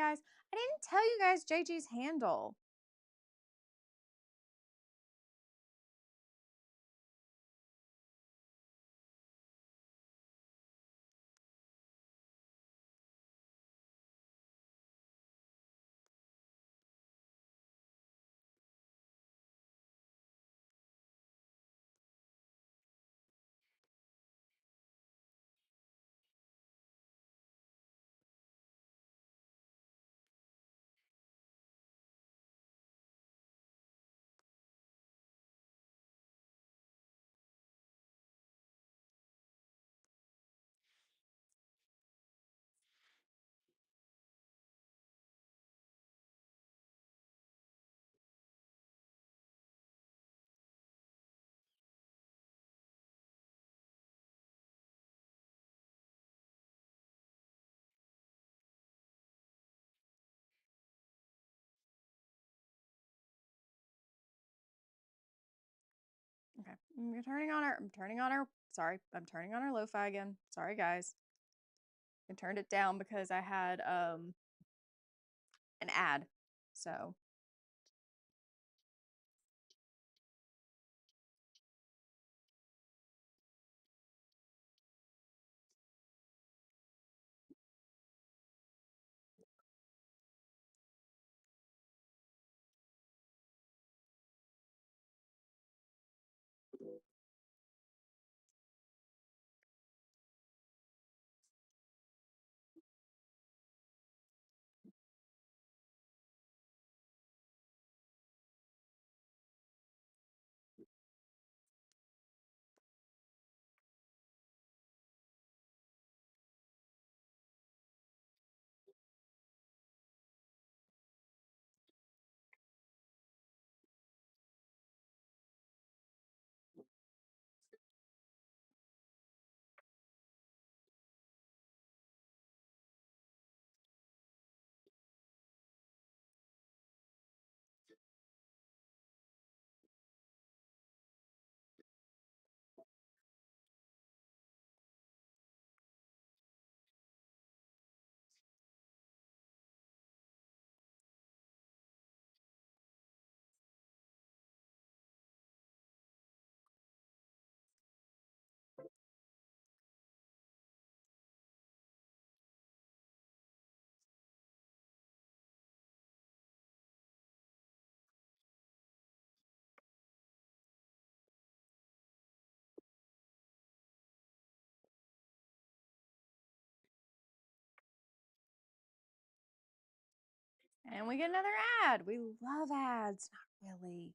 guys JG's handle. Okay, I'm turning on our lo-fi again. Sorry guys. I turned it down because I had an ad. So And we get another ad. We love ads. Not really.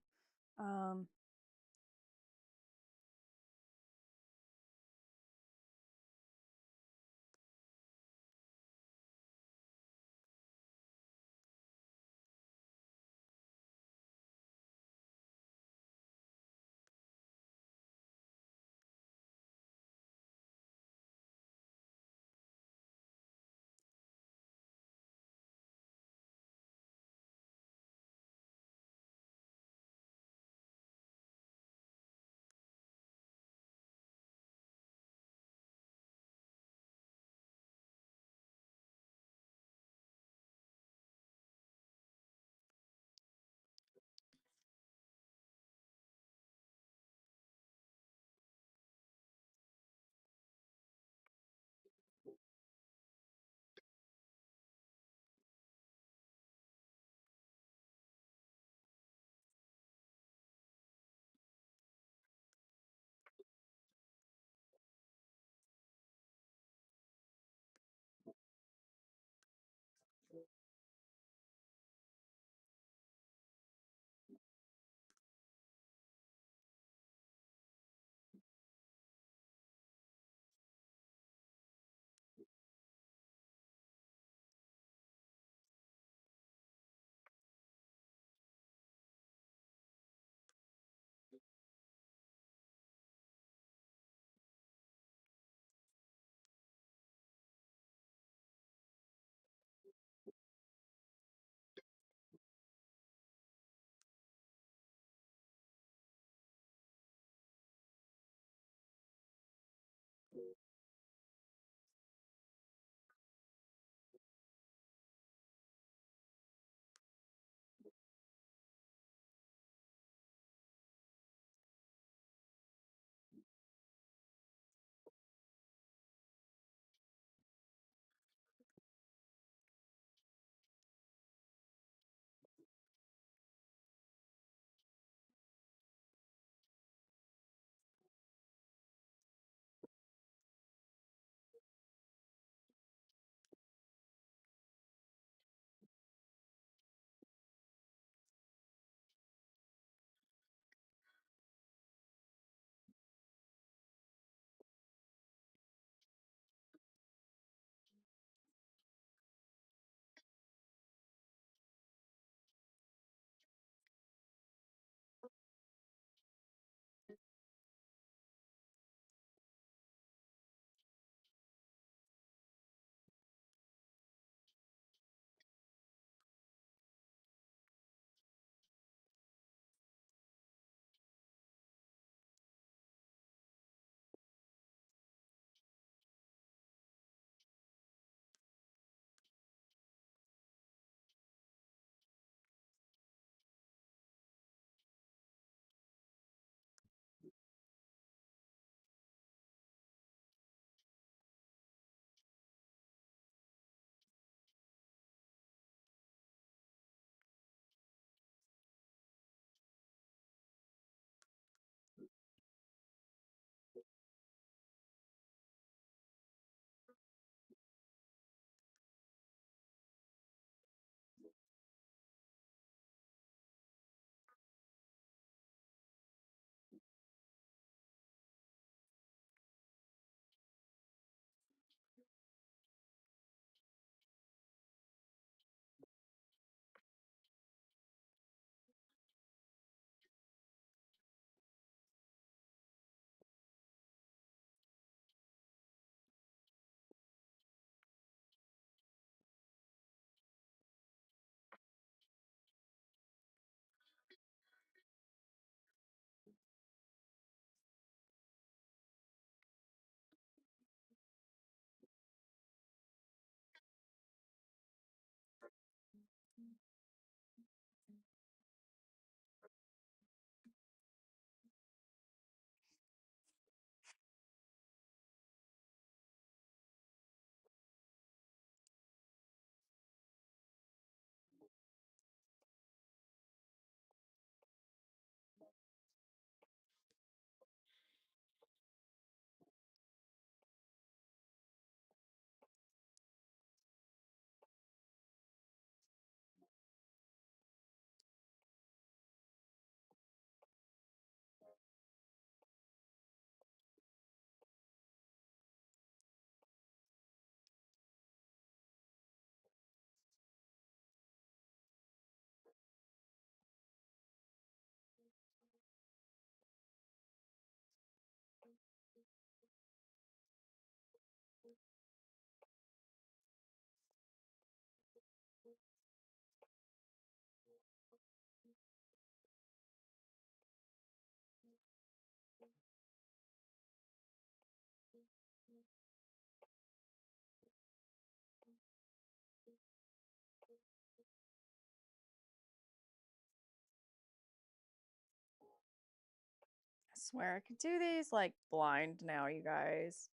Swear I could do these like blind now, you guys.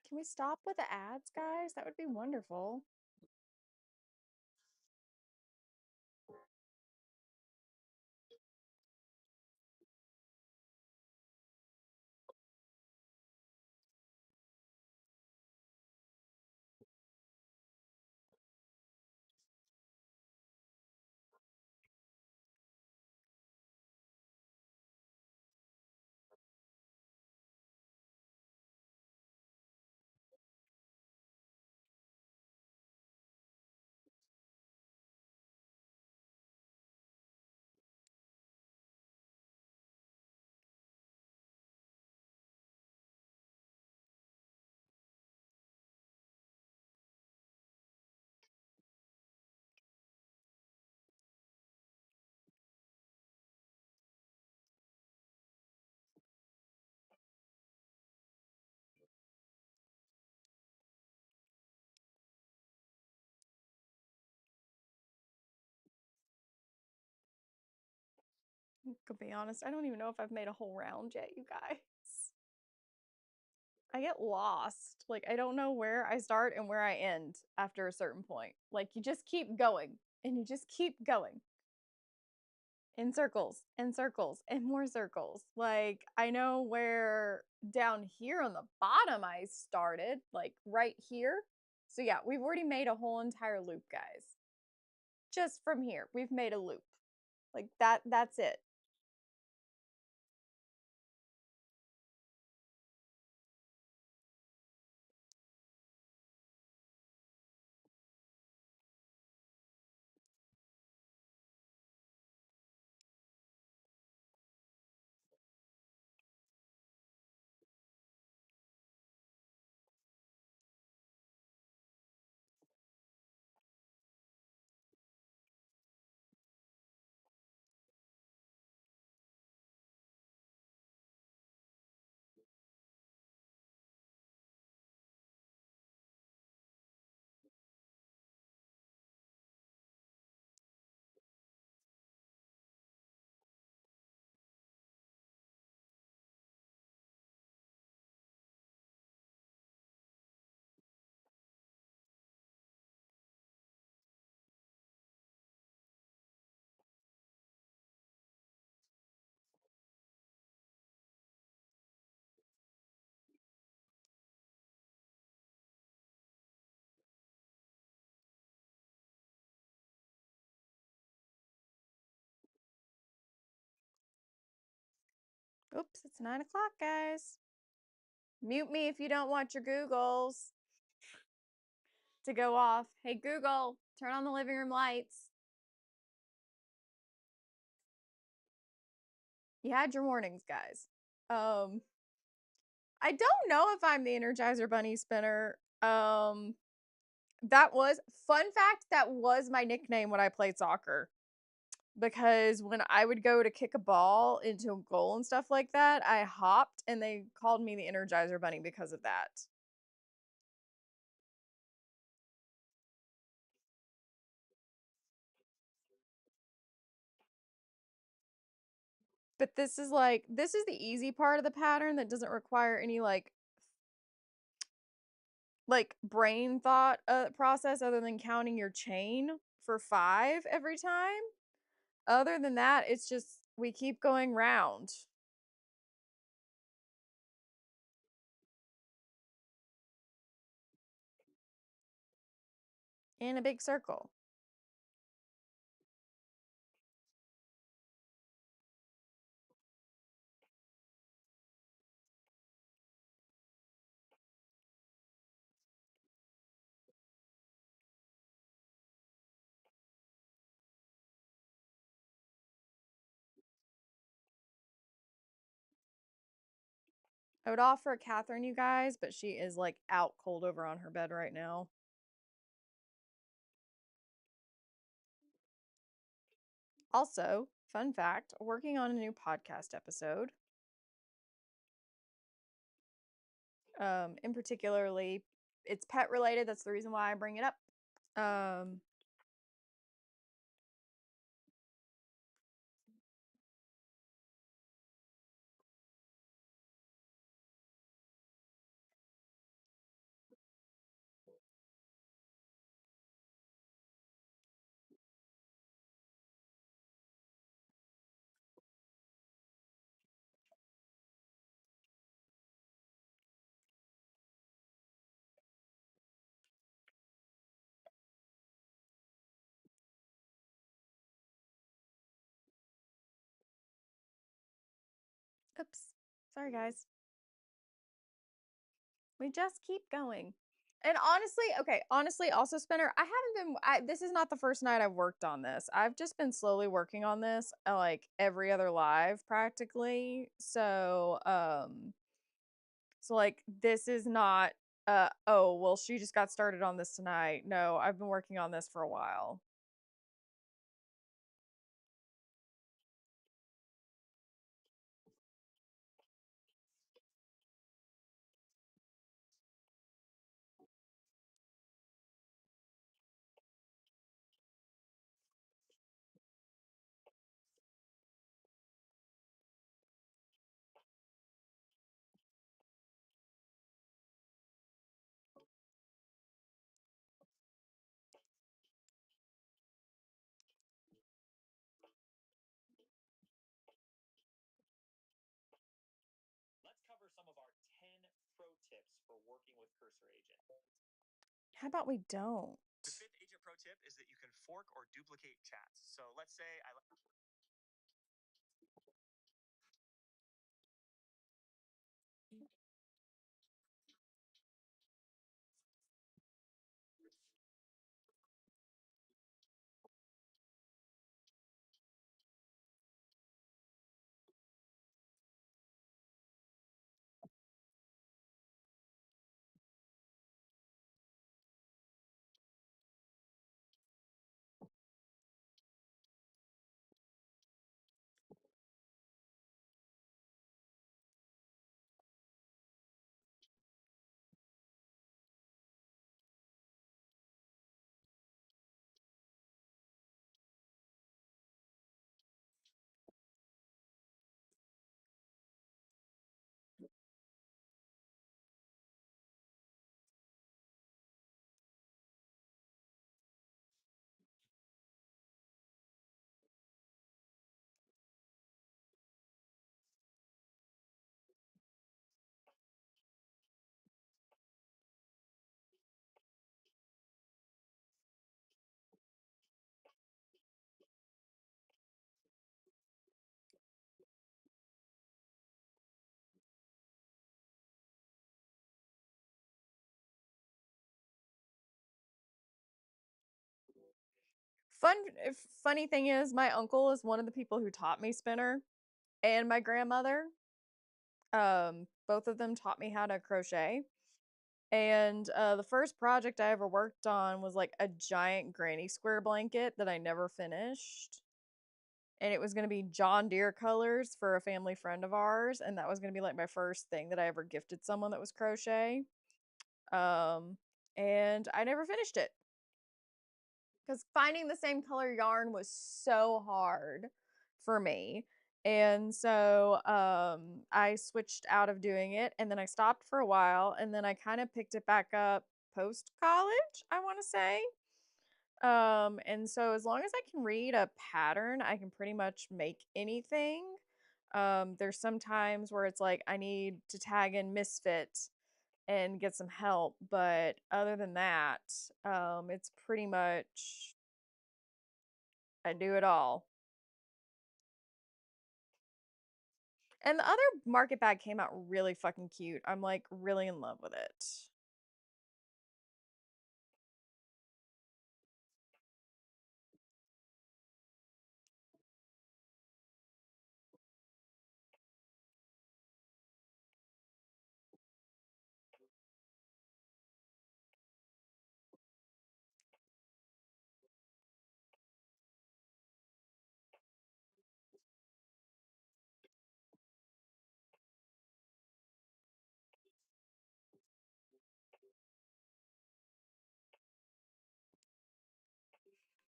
Can we stop with the ads, guys? That would be wonderful. To be honest, I don't even know if I've made a whole round yet, you guys. I get lost. Like, I don't know where I start and where I end after a certain point. Like, you just keep going and you just keep going in circles and circles and more circles. Like, I know where down here on the bottom I started, like right here. So, yeah, we've already made a whole entire loop, guys. Just from here, we've made a loop. Like, that's it. Oops, it's 9 o'clock, guys. Mute me if you don't want your Googles to go off. Hey, Google, turn on the living room lights. You had your warnings, guys. I don't know if I'm the Energizer Bunny spinner. That was, fun fact, that was my nickname when I played soccer. Because when I would go to kick a ball into a goal and stuff like that, I hopped and they called me the Energizer Bunny because of that. But this is the easy part of the pattern that doesn't require any brain thought process other than counting your chain for 5 every time. Other than that, it's just we keep going round in a big circle. I would offer Catherine, you guys, but she is like out cold over on her bed right now. Also, fun fact, working on a new podcast episode. In particularly, it's pet related. That's the reason why I bring it up. Oops. Sorry, guys. We just keep going. And honestly, also Spinner, I haven't been this is not the first night I've worked on this. I've just been slowly working on this like every other live practically. So like this is not oh, well she just got started on this tonight. No, I've been working on this for a while. Let's cover some of our 10 pro tips for working with Cursor Agent. How about we don't? The fifth agent pro tip is that you can fork or duplicate chats. So let's say I Funny thing is my uncle is one of the people who taught me Spinner, and my grandmother. Both of them taught me how to crochet. And the first project I ever worked on was like a giant granny square blanket that I never finished. And it was going to be John Deere colors for a family friend of ours. And that was going to be like my first thing that I ever gifted someone that was crochet. And I never finished it because finding the same color yarn was so hard for me. And so I switched out of doing it, and then I stopped for a while, and then I kind of picked it back up post college, I want to say. And so as long as I can read a pattern, I can pretty much make anything. There's some times where it's like I need to tag in misfit and get some help, but other than that, it's pretty much I do it all. And the other market bag came out really fucking cute. I'm like really in love with it.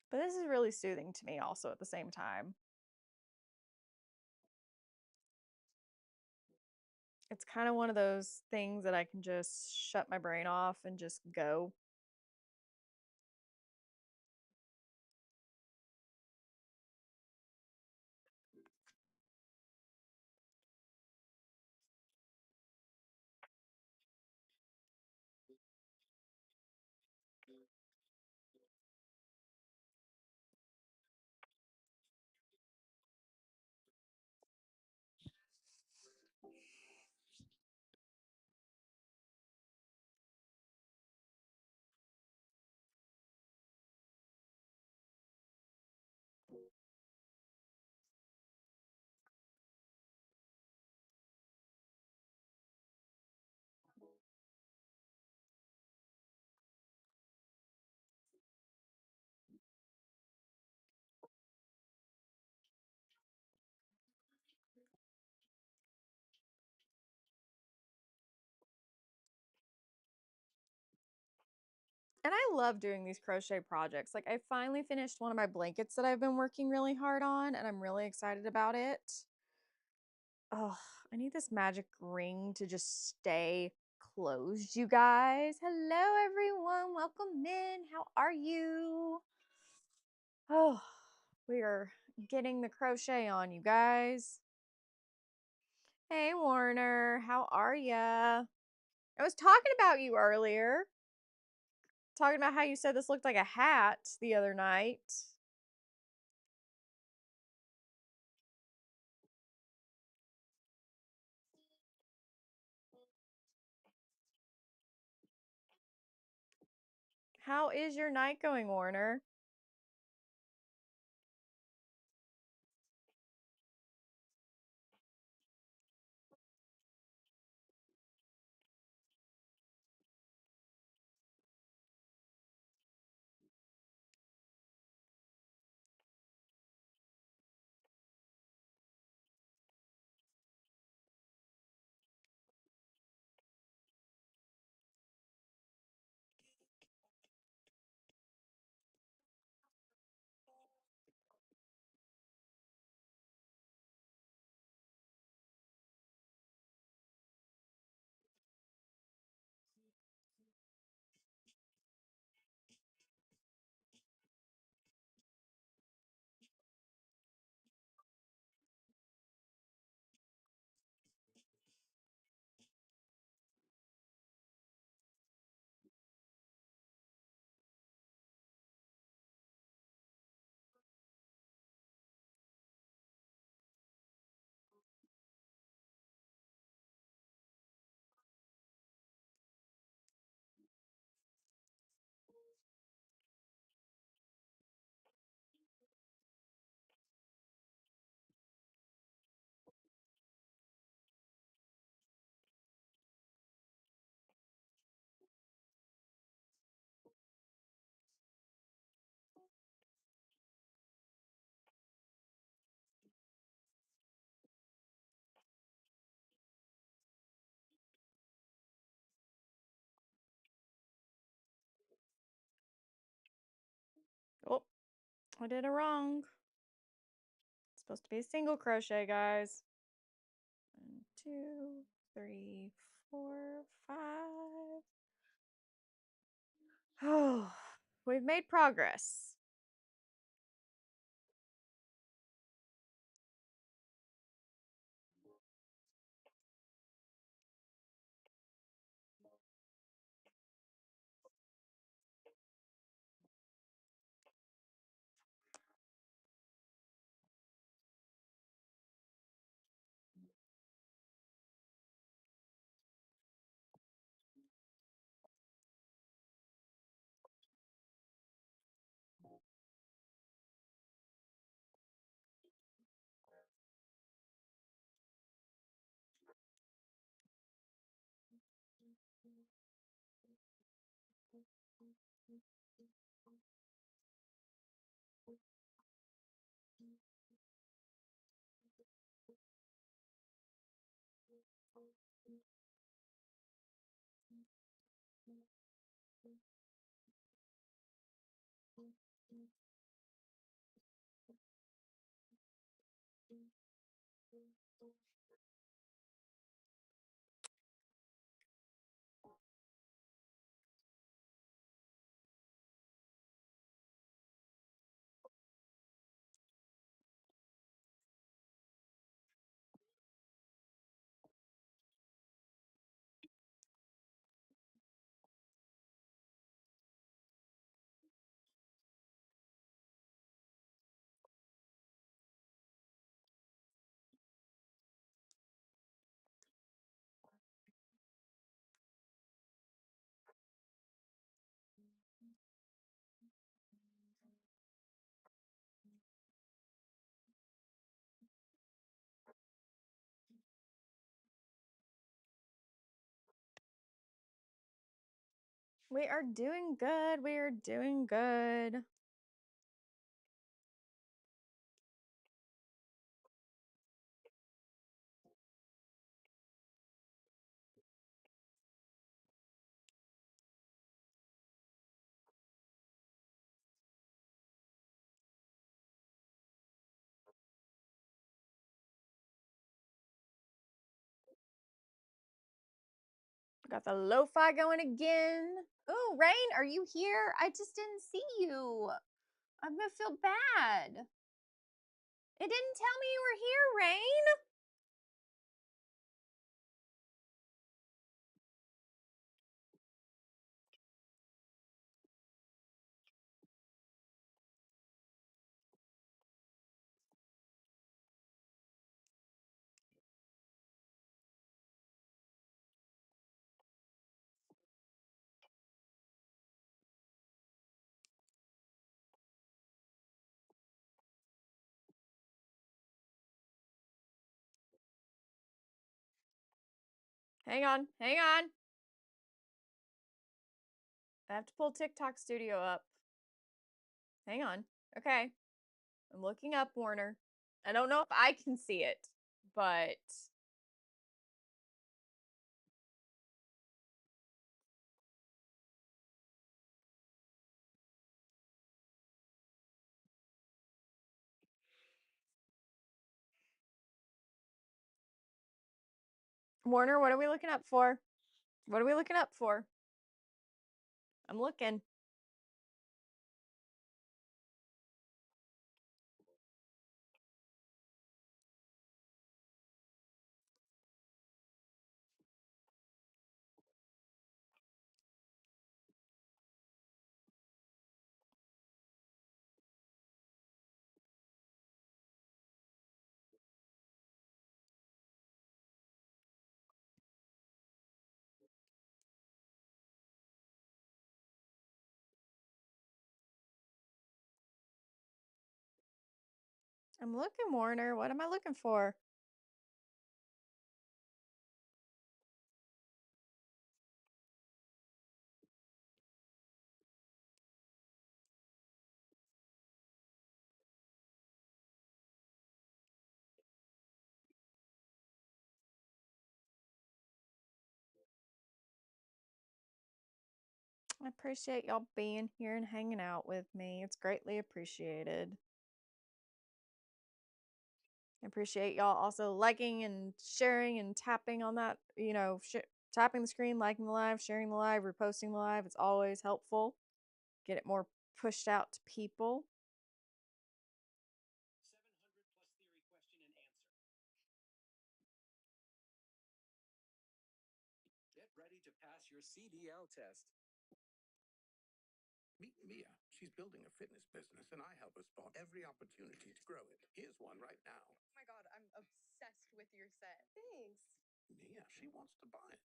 But this is really soothing to me also at the same time. It's kind of one of those things that I can just shut my brain off and just go. And I love doing these crochet projects. Like, I finally finished one of my blankets that I've been working really hard on, and I'm really excited about it. Oh, I need this magic ring to just stay closed, you guys. Hello, everyone. Welcome in. How are you? Oh, we are getting the crochet on, you guys. Hey, Warner. How are ya? I was talking about you earlier. Talking about how you said this looked like a hat the other night. How is your night going, Warner? Oh, I did it wrong. It's supposed to be a single crochet, guys. 1, 2, 3, 4, 5. Oh, we've made progress. We are doing good. We are doing good. Got the lo-fi going again. Oh, Rain, are you here? I just didn't see you. I'm gonna feel bad. It didn't tell me you were here, Rain. Hang on, hang on. I have to pull TikTok Studio up. Hang on. Okay. I'm looking up, Warner. I don't know if I can see it, but Warner, what are we looking up for? What are we looking up for? I'm looking. I'm looking, Warner. What am I looking for? I appreciate y'all being here and hanging out with me. It's greatly appreciated. I appreciate y'all also liking and sharing and tapping on that, tapping the screen, liking the live, sharing the live, reposting the live. It's always helpful. Get it more pushed out to people. 700 plus theory question and answer. Get ready to pass your CDL test. Meet Mia. She's building a fitness business, and I help her spot every opportunity to grow it. Here's one right now. Oh my god, I'm obsessed with your set. Thanks. Mia, she wants to buy it.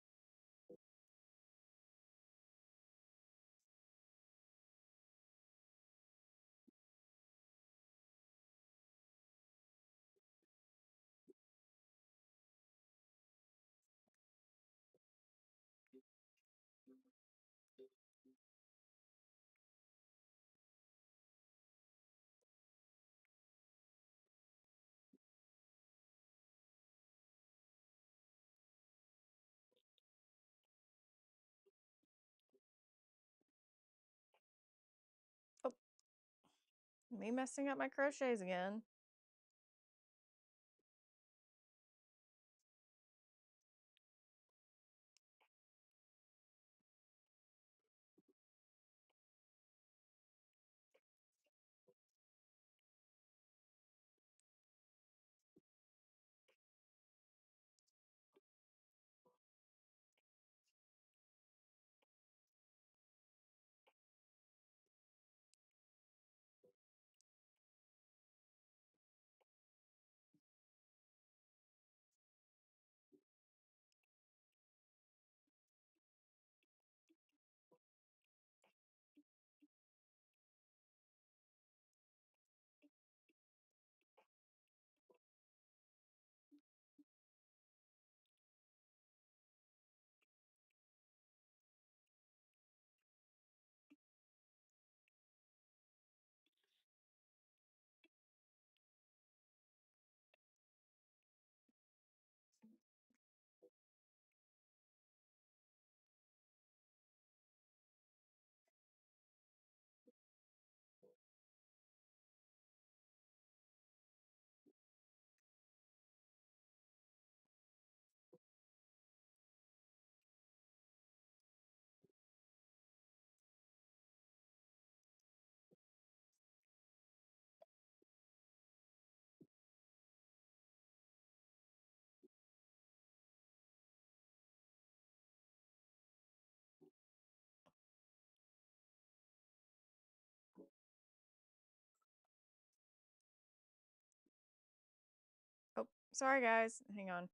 Oh, me messing up my crochets again. Sorry, guys. Hang on.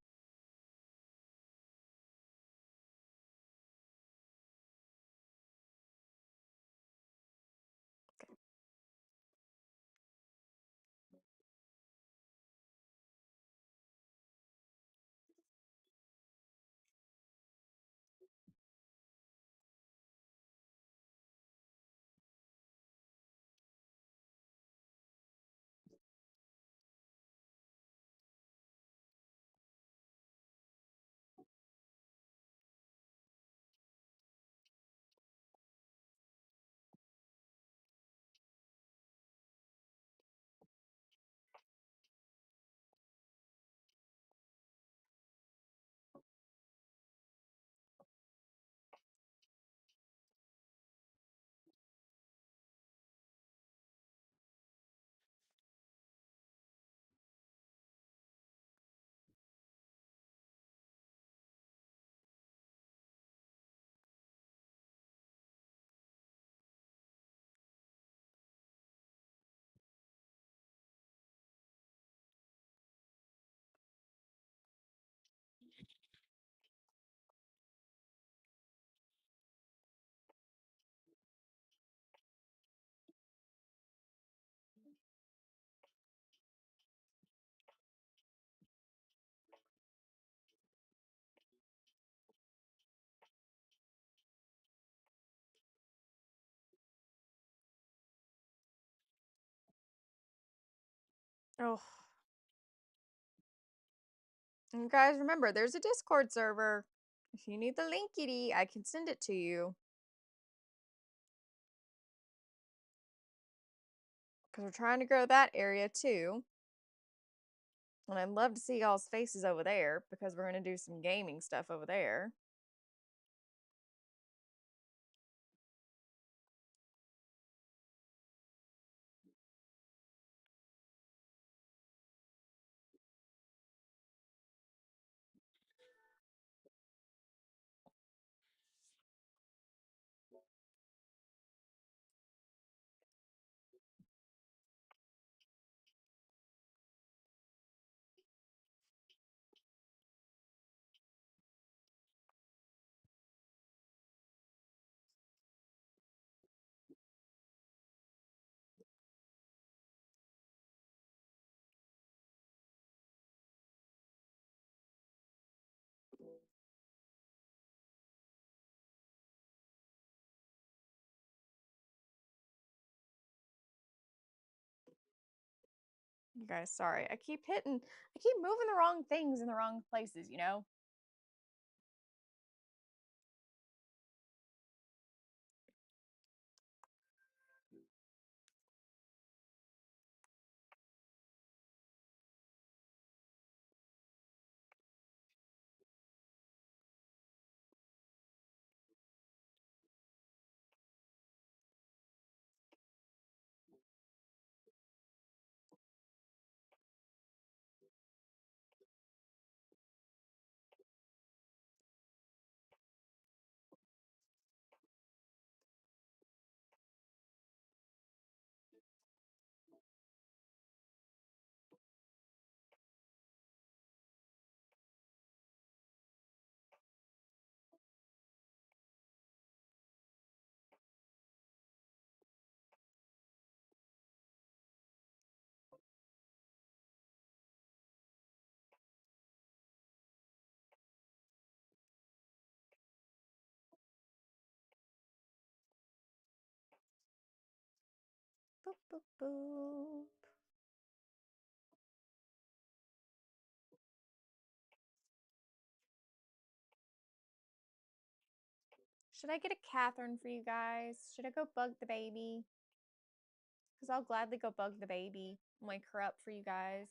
Oh. And guys, remember, there's a Discord server. If you need the linkity, I can send it to you. Because we're trying to grow that area too. And I'd love to see y'all's faces over there because we're going to do some gaming stuff over there. You guys, sorry. I keep moving the wrong things in the wrong places, you know? Boop, boop, boop. Should I get a Catherine for you guys? Should I go bug the baby? Because I'll gladly go bug the baby and wake her up for you guys.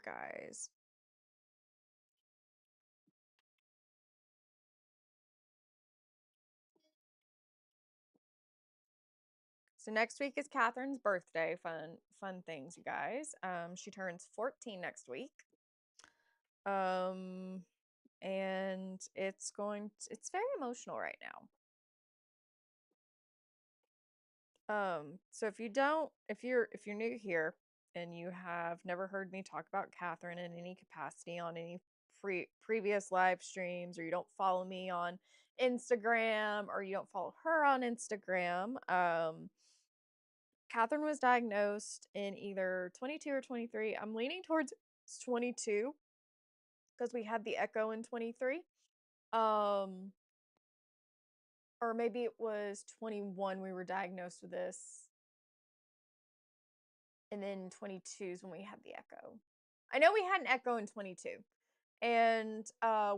Guys. So next week is Catherine's birthday. Fun things, you guys. She turns 14 next week. And it's very emotional right now. So if you're new here and you have never heard me talk about Catherine in any capacity on any previous live streams, or you don't follow me on Instagram, or you don't follow her on Instagram, Catherine was diagnosed in either 22 or 23. I'm leaning towards 22 because we had the echo in 23. Or maybe it was 21 we were diagnosed with this. And then 22 is when we had the echo. I know we had an echo in 22. And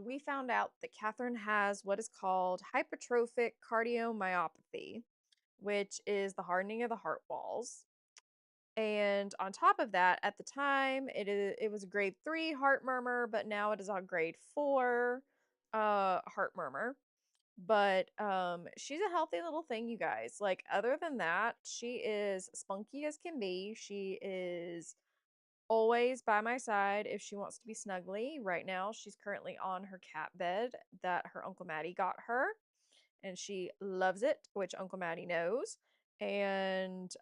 we found out that Catherine has what is called hypertrophic cardiomyopathy, which is the hardening of the heart walls. And on top of that, at the time, it was a grade 3 heart murmur, but now it is a grade 4 heart murmur. But she's a healthy little thing, you guys. Like, other than that, she is spunky as can be. She is always by my side if she wants to be snuggly. Right now, she's currently on her cat bed that her Uncle Maddie got her, and she loves it, which Uncle Maddie knows. And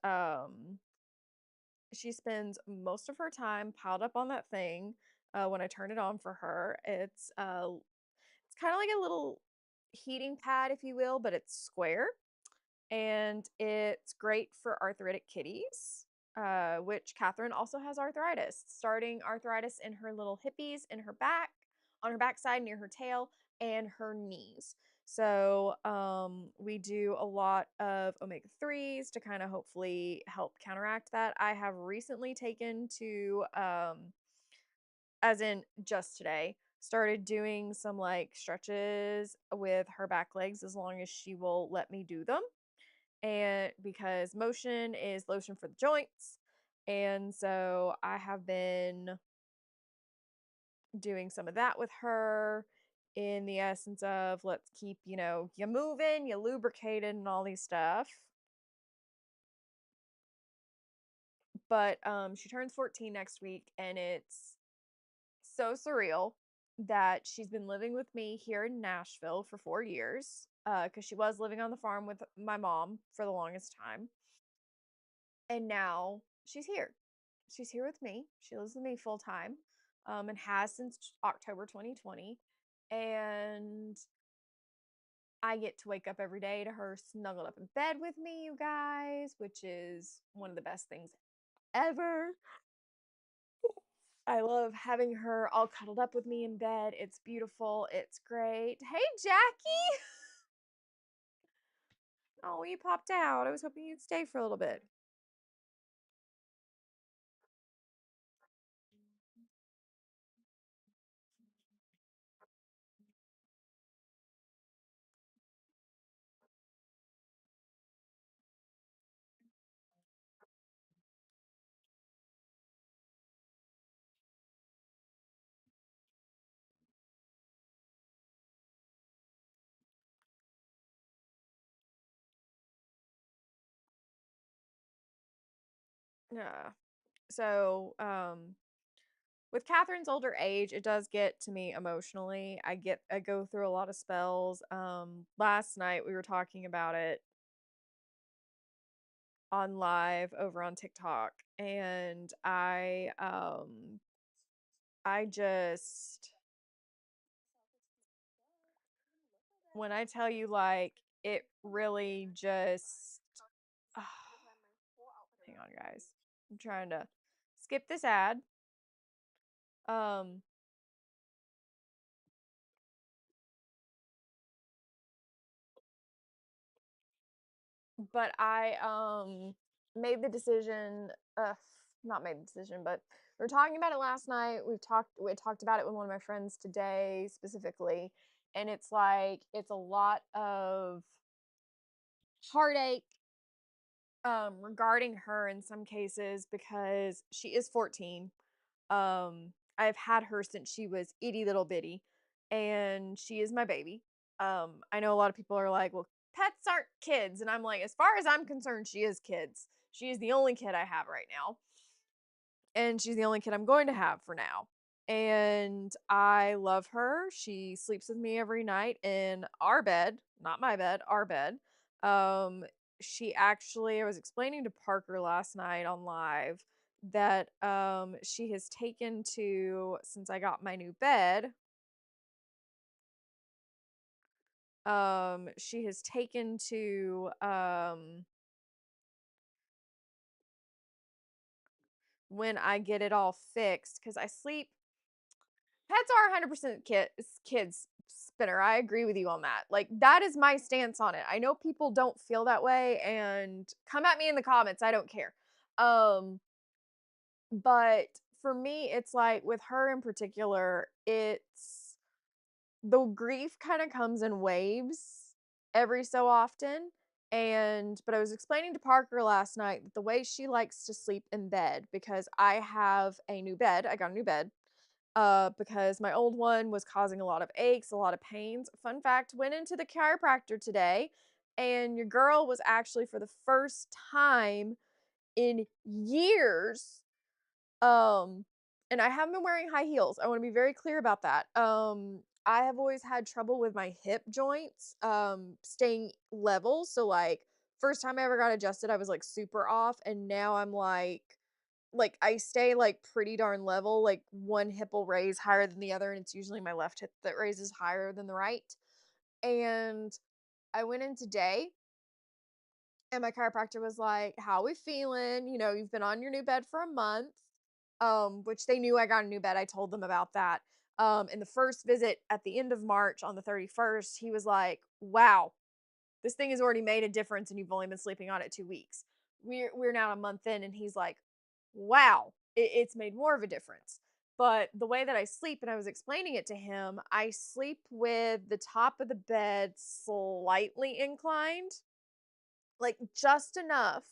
she spends most of her time piled up on that thing when I turn it on for her. It's kind of like a little heating pad, if you will, but it's square. And it's great for arthritic kitties, which Catherine also has arthritis, starting arthritis in her little hippies, in her back, on her backside near her tail, and her knees. So we do a lot of omega-3s to kind of hopefully help counteract that. I have recently taken to, as in just today, started doing some like stretches with her back legs as long as she will let me do them. And because motion is lotion for the joints. And so I have been doing some of that with her in the essence of let's keep, you moving, you lubricated and all these stuff. But she turns 14 next week, and it's so surreal that she's been living with me here in Nashville for 4 years, because she was living on the farm with my mom for the longest time. And now she's here. She's here with me. She lives with me full time, and has since October 2020. And I get to wake up every day to her snuggled up in bed with me, you guys, which is one of the best things ever. I love having her all cuddled up with me in bed. It's beautiful. It's great. Hey, Jackie. Oh, you popped out. I was hoping you'd stay for a little bit. Yeah. So, with Catherine's older age, it does get to me emotionally. I go through a lot of spells. Last night we were talking about it on live over on TikTok, and I just, when I tell you, like, it really just hang on, guys. I'm trying to skip this ad. Um but I made the decision, not made the decision, but we were talking about it last night. We talked about it with one of my friends today specifically, and it's like it's a lot of heartache regarding her in some cases because she is 14. I've had her since she was itty little bitty, and she is my baby. I know a lot of people are like, well, pets aren't kids. And I'm like, as far as I'm concerned, she is kids. She is the only kid I have right now. And she's the only kid I'm going to have for now. And I love her. She sleeps with me every night in our bed, not my bed, our bed. Um, she actually, I was explaining to Parker last night on live that she has taken to, since I got my new bed, she has taken to when I get it all fixed, because I sleep. Pets are 100% kids spinner. I agree with you on that. Like, that is my stance on it. I know people don't feel that way, and come at me in the comments. I don't care. But for me, it's like with her in particular, it's the grief kind of comes in waves every so often. But I was explaining to Parker last night that the way she likes to sleep in bed, because I have a new bed, I got a new bed, because my old one was causing a lot of aches, a lot of pains. Fun fact, went into the chiropractor today, and your girl was actually, for the first time in years, um, and I haven't been wearing high heels. I want to be very clear about that. I have always had trouble with my hip joints, staying level. So like, first time I ever got adjusted, I was like super off, and now I'm like I stay like pretty darn level. Like one hip will raise higher than the other, and it's usually my left hip that raises higher than the right. And I went in today, and my chiropractor was like, "How we feeling? You know, you've been on your new bed for a month." Which they knew I got a new bed. I told them about that. In the first visit at the end of March on the 31st, he was like, "Wow, this thing has already made a difference, and you've only been sleeping on it 2 weeks." We're now a month in, and he's like, "Wow, it's made more of a difference." But the way that I sleep, and I was explaining it to him, I sleep with the top of the bed slightly inclined, like just enough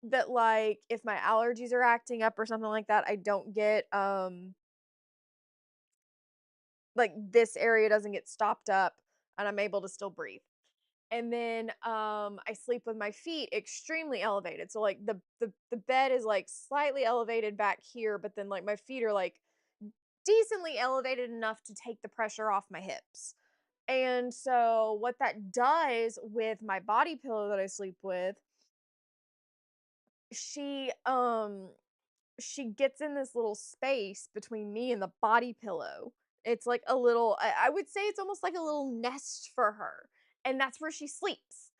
that, like, if my allergies are acting up or something like that, I don't get like, this area doesn't get stopped up, and I'm able to still breathe. And then I sleep with my feet extremely elevated. So like the bed is like slightly elevated back here, but then like my feet are like decently elevated enough to take the pressure off my hips. And so what that does with my body pillow that I sleep with, she she gets in this little space between me and the body pillow. It's like a little, I would say it's almost like a little nest for her. And that's where she sleeps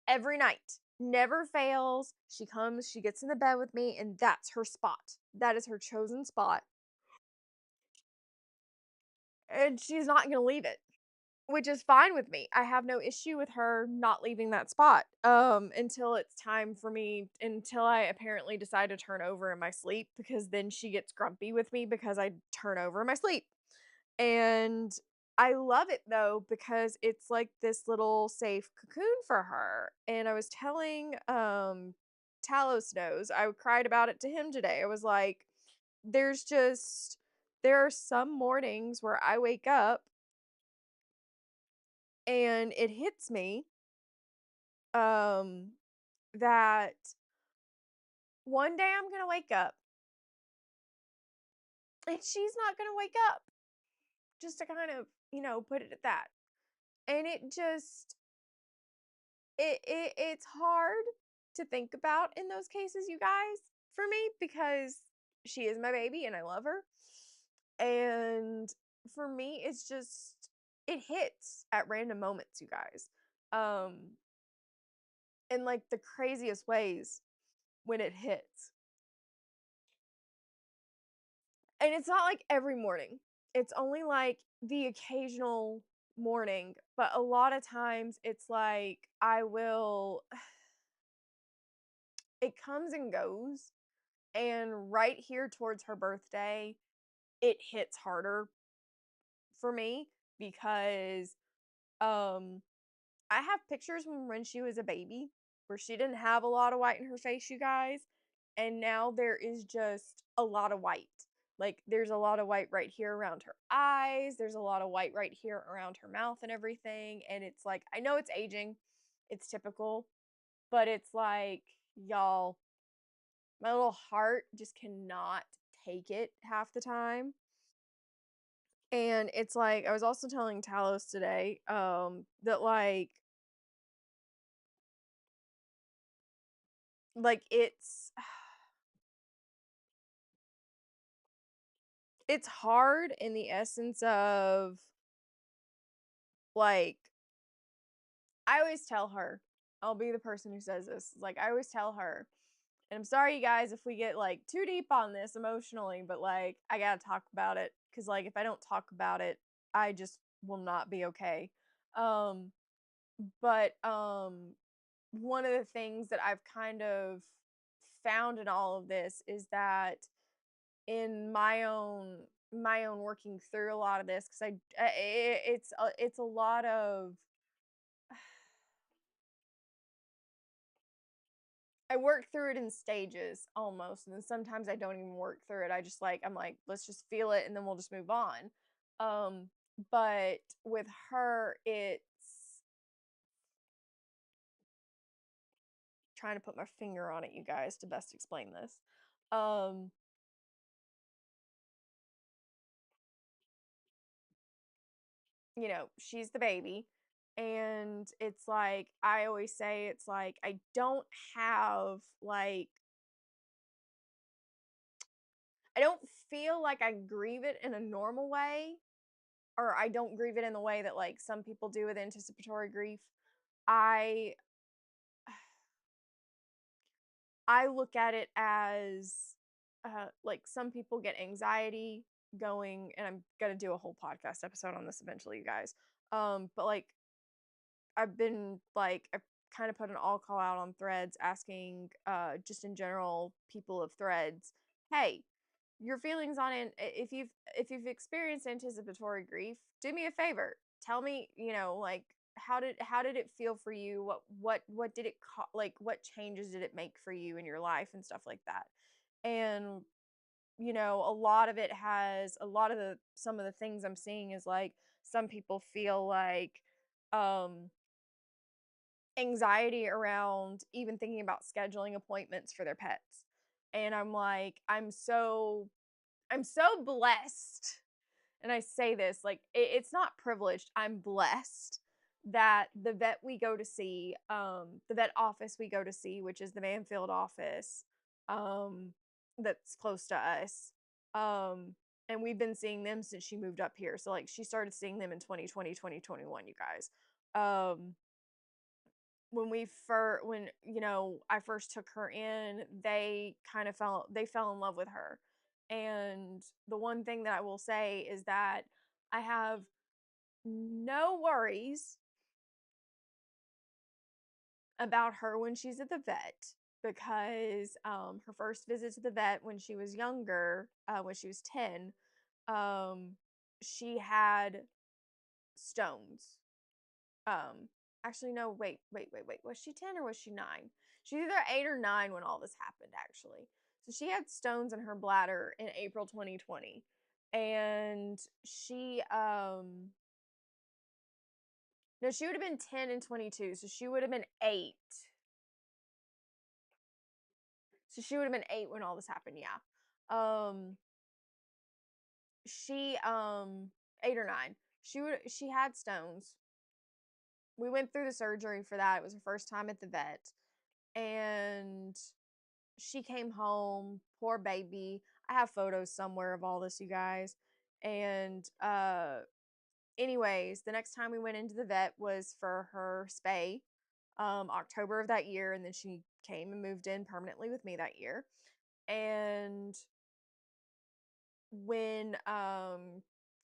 every night. Never fails. She comes, she gets in the bed with me, and that's her spot. That is her chosen spot. And she's not going to leave it, which is fine with me. I have no issue with her not leaving that spot until it's time for me, until I apparently decide to turn over in my sleep, because then she gets grumpy with me because I turn over in my sleep. And I love it though, because it's like this little safe cocoon for her. And I was telling Talos knows, I cried about it to him today. I was like, there's just there are some mornings where I wake up and it hits me um that one day I'm going to wake up and she's not going to wake up. Just to kind of, put it at that. And it's hard to think about in those cases, you guys, for me, because she is my baby and I love her. And for me, it's just, it hits at random moments, you guys. Um, in like the craziest ways when it hits. And it's not like every morning. It's only like the occasional morning, but a lot of times it's like I will it comes and goes. And right here towards her birthday, it hits harder for me because um I have pictures from when she was a baby where she didn't have a lot of white in her face, you guys, and now there is just a lot of white. Like, there's a lot of white right here around her eyes. There's a lot of white right here around her mouth and everything. And it's like, I know it's aging. It's typical. But it's like, y'all, my little heart just cannot take it half the time. And it's like, I was also telling Talos today, that like it's hard in the essence of, like, I always tell her, I'll be the person who says this. Like, I always tell her, and I'm sorry, you guys, if we get like too deep on this emotionally, but like, I gotta talk about it. Cause like, if I don't talk about it, I just will not be okay. Um, but one of the things that I've kind of found in all of this is that in my own working through a lot of this, because it's a lot of, I work through it in stages almost, and then sometimes I don't even work through it. I'm like, let's just feel it and then we'll just move on. But with her, it's trying to put my finger on it, you guys, to best explain this. You know, she's the baby. And it's like, I always say, it's like, I don't have, like, I don't feel like I grieve it in a normal way, or I don't grieve it in the way that, like, some people do with anticipatory grief. I I look at it as, like, some people get anxiety going, and I'm gonna do a whole podcast episode on this eventually, you guys. But like, I've kind of put an all call out on Threads asking, just in general, people of Threads, hey, your feelings on it, if you've experienced anticipatory grief, do me a favor. Tell me, like, how did it feel for you? What did it like, what changes did it make for you in your life and stuff like that? And a lot of it has some of the things I'm seeing is like, some people feel like, um anxiety around even thinking about scheduling appointments for their pets. And I'm like, I'm so blessed. And I say this like, it's not privileged. I'm blessed that the vet we go to see, the vet office we go to see, which is the Manfield office, that's close to us. And we've been seeing them since she moved up here. So like, she started seeing them in 2020, 2021, you guys. When I first took her in, they fell in love with her. And the one thing that I will say is that I have no worries about her when she's at the vet, because her first visit to the vet when she was younger, when she was 10, um she had stones. Actually, no, wait. Was she 10 or was she 9? She's either 8 or 9 when all this happened, actually. So she had stones in her bladder in April 2020. And she no, she would have been 10 and 22, so she would have been 8. So she would have been 8 when all this happened, yeah. She 8 or 9. She had stones. We went through the surgery for that. It was her first time at the vet. And she came home, poor baby. I have photos somewhere of all this, you guys. And anyways, the next time we went into the vet was for her spay, October of that year, and then she came and moved in permanently with me that year. And when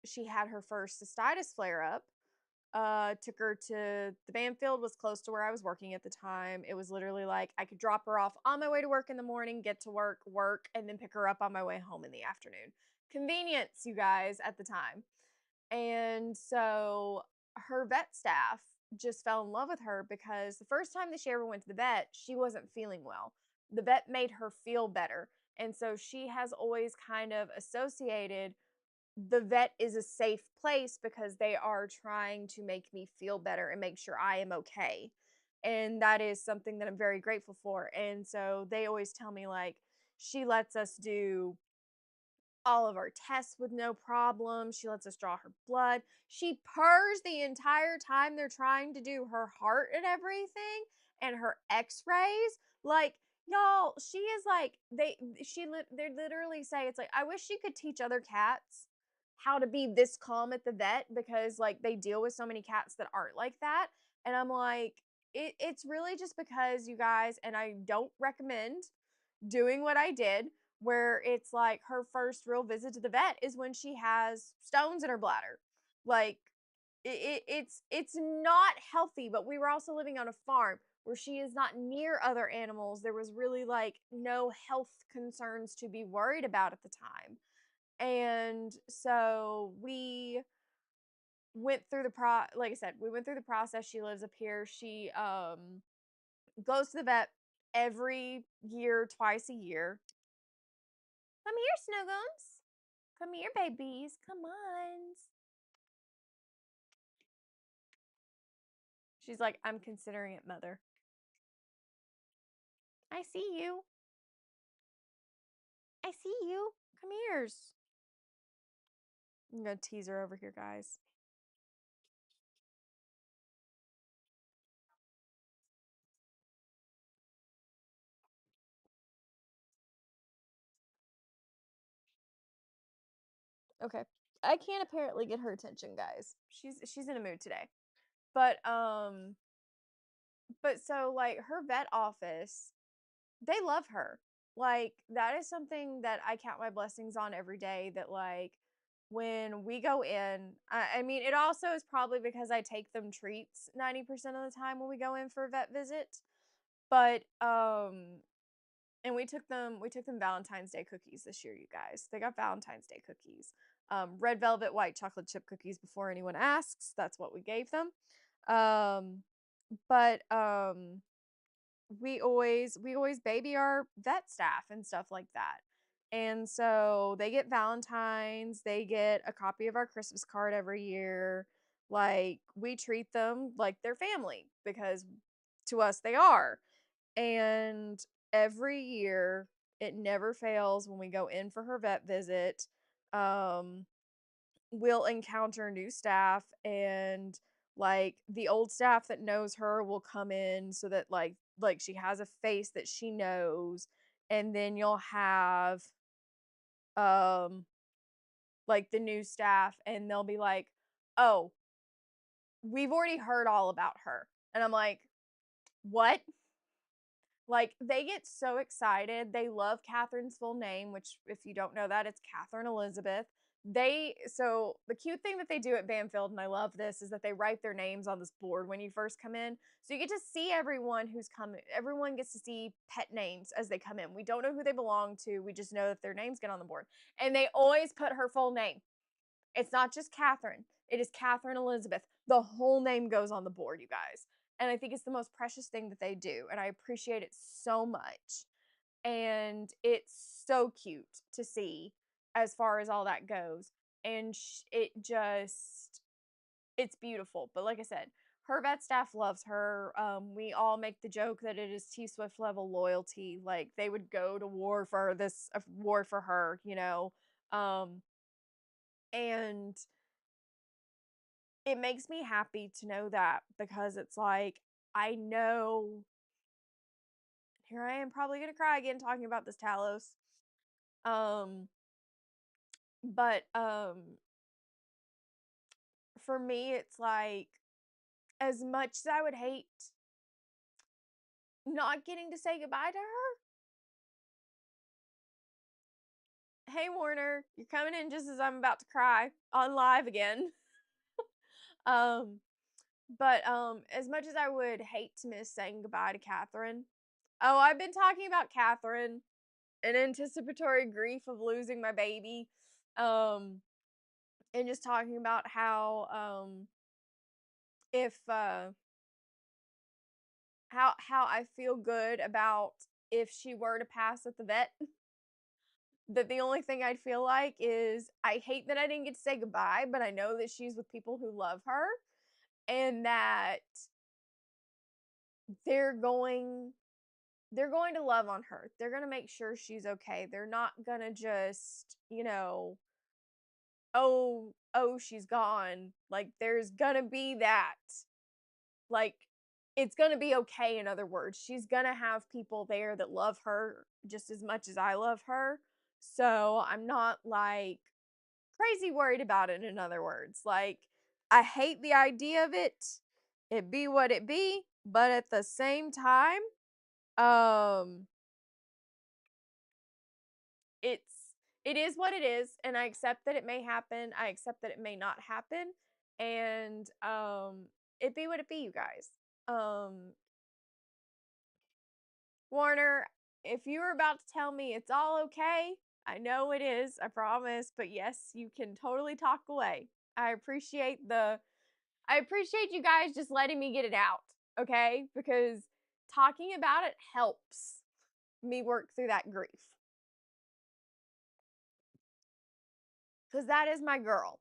she had her first cystitis flare up, took her to the Banfield, was close to where I was working at the time. It was literally like, I could drop her off on my way to work in the morning, get to work, and then pick her up on my way home in the afternoon. Convenience, you guys, at the time. And so her vet staff just fell in love with her, because the first time that she ever went to the vet, she wasn't feeling well. The vet made her feel better. And so she has always kind of associated the vet is a safe place because they are trying to make me feel better and make sure I am okay. And that is something that I'm very grateful for. And so they always tell me, like, she lets us do all of our tests with no problem. She lets us draw her blood. She purrs the entire time they're trying to do her heart and everything and her x-rays. Like, y'all, she is like, they literally say, it's like, I wish she could teach other cats how to be this calm at the vet, because like they deal with so many cats that aren't like that. And I'm like, it's really just because, you guys, and I don't recommend doing what I did, where it's like her first real visit to the vet is when she has stones in her bladder. Like, it's not healthy. But we were also living on a farm where she is not near other animals. There was really like no health concerns to be worried about at the time. And so we went through like I said, we went through the process. She lives up here. She goes to the vet every year, twice a year. Come here, Snuggums. Come here, babies. Come on. She's like, I'm considering it, mother. I see you. I see you. Come here's. I'm gonna tease her over here, guys. Okay. I can't apparently get her attention, guys. She's in a mood today. But so like her vet office, they love her. Like, that is something that I count my blessings on every day, that like when we go in, I mean, it also is probably because I take them treats 90% of the time when we go in for a vet visit. But and we took them Valentine's Day cookies this year, you guys. They got Valentine's Day cookies. Red velvet white chocolate chip cookies, before anyone asks. That's what we gave them. But we always baby our vet staff and stuff like that. And so they get Valentine's, they get a copy of our Christmas card every year. Like, we treat them like they're family, because to us they are. And every year, it never fails, when we go in for her vet visit, um we'll encounter new staff, and like the old staff that knows her will come in, so that like she has a face that she knows. And then you'll have um like the new staff, and they'll be like, "Oh, we've already heard all about her." And I'm like, "What?" Like, they get so excited. They love Catherine's full name, which, if you don't know that, it's Catherine Elizabeth. So the cute thing that they do at Banfield, and I love this, is that they write their names on this board when you first come in. So you get to see everyone who's coming. Everyone gets to see pet names as they come in. We don't know who they belong to. We just know that their names get on the board. And they always put her full name. It's not just Catherine. It is Catherine Elizabeth. The whole name goes on the board, you guys. And I think it's the most precious thing that they do. And I appreciate it so much. And it's so cute to see, as far as all that goes. And it's beautiful. But like I said, her vet staff loves her. We all make the joke that it is T Swift level loyalty. Like, they would go to war for her, you know. And it makes me happy to know that, because it's like, I know, here I am probably gonna cry again talking about this, Talos. Um, but for me, it's like, as much as I would hate not getting to say goodbye to her. Hey, Warner, you're coming in just as I'm about to cry on live again. um, but as much as I would hate to miss saying goodbye to Catherine. Oh, I've been talking about Catherine, an anticipatory grief of losing my baby, and just talking about how if how I feel good about if she were to pass at the vet. that the only thing I'd feel like is I hate that I didn't get to say goodbye, but I know that she's with people who love her and that they're going to love on her. They're going to make sure she's okay. They're not going to just, oh, she's gone. Like there's going to be that. Like it's going to be okay, in other words. She's going to have people there that love her just as much as I love her. So I'm not like crazy worried about it, in other words. Like I hate the idea of it. It be what it be, but at the same time, um it's it is what it is, and I accept that it may happen. I accept that it may not happen, and it be what it be, you guys. Warner, if you were about to tell me it's all okay, I know it is, I promise, but yes, you can totally talk away. I appreciate you guys just letting me get it out, okay? Because talking about it helps me work through that grief. Because that is my girl.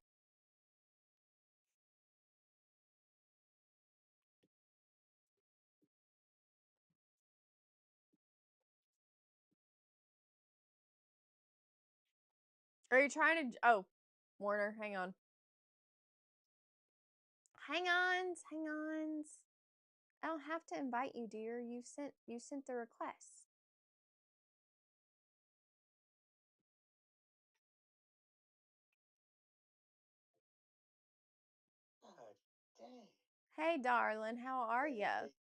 Are you trying to? Oh, Warner, hang on. Hang on. I don't have to invite you, dear. You sent the request. God dang. Hey, darling, how are you?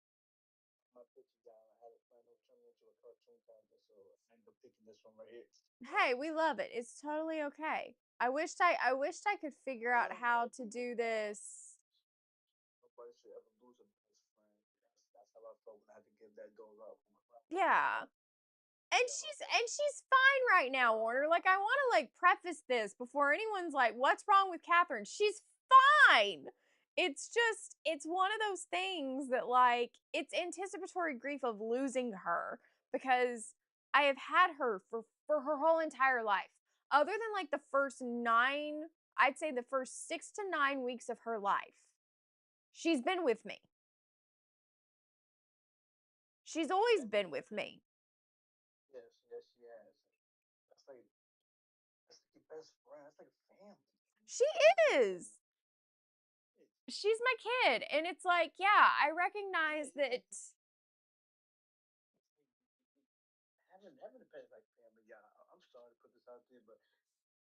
My picture down. I had a friend who turned me into a cartoon character, so I ended up picking this one right here. Hey, we love it. It's totally okay. I wished I could figure out how to do this. Nobody should ever lose a best friend. That's how I felt when I had to give that dog up. Yeah. And she's fine right now, Warner. Like I want to like preface this before anyone's like, "What's wrong with Catherine?" She's fine. It's one of those things that like it's anticipatory grief of losing her because I have had her for her whole entire life. Other than like the first 9, I'd say the first 6 to 9 weeks of her life. She's been with me. She's always been with me. Yes, she has. That's like your best friend. That's like family. She is. She's my kid, and it's like, yeah, I recognize that Having a pet is like family. Yeah, I'm sorry to put this out there, but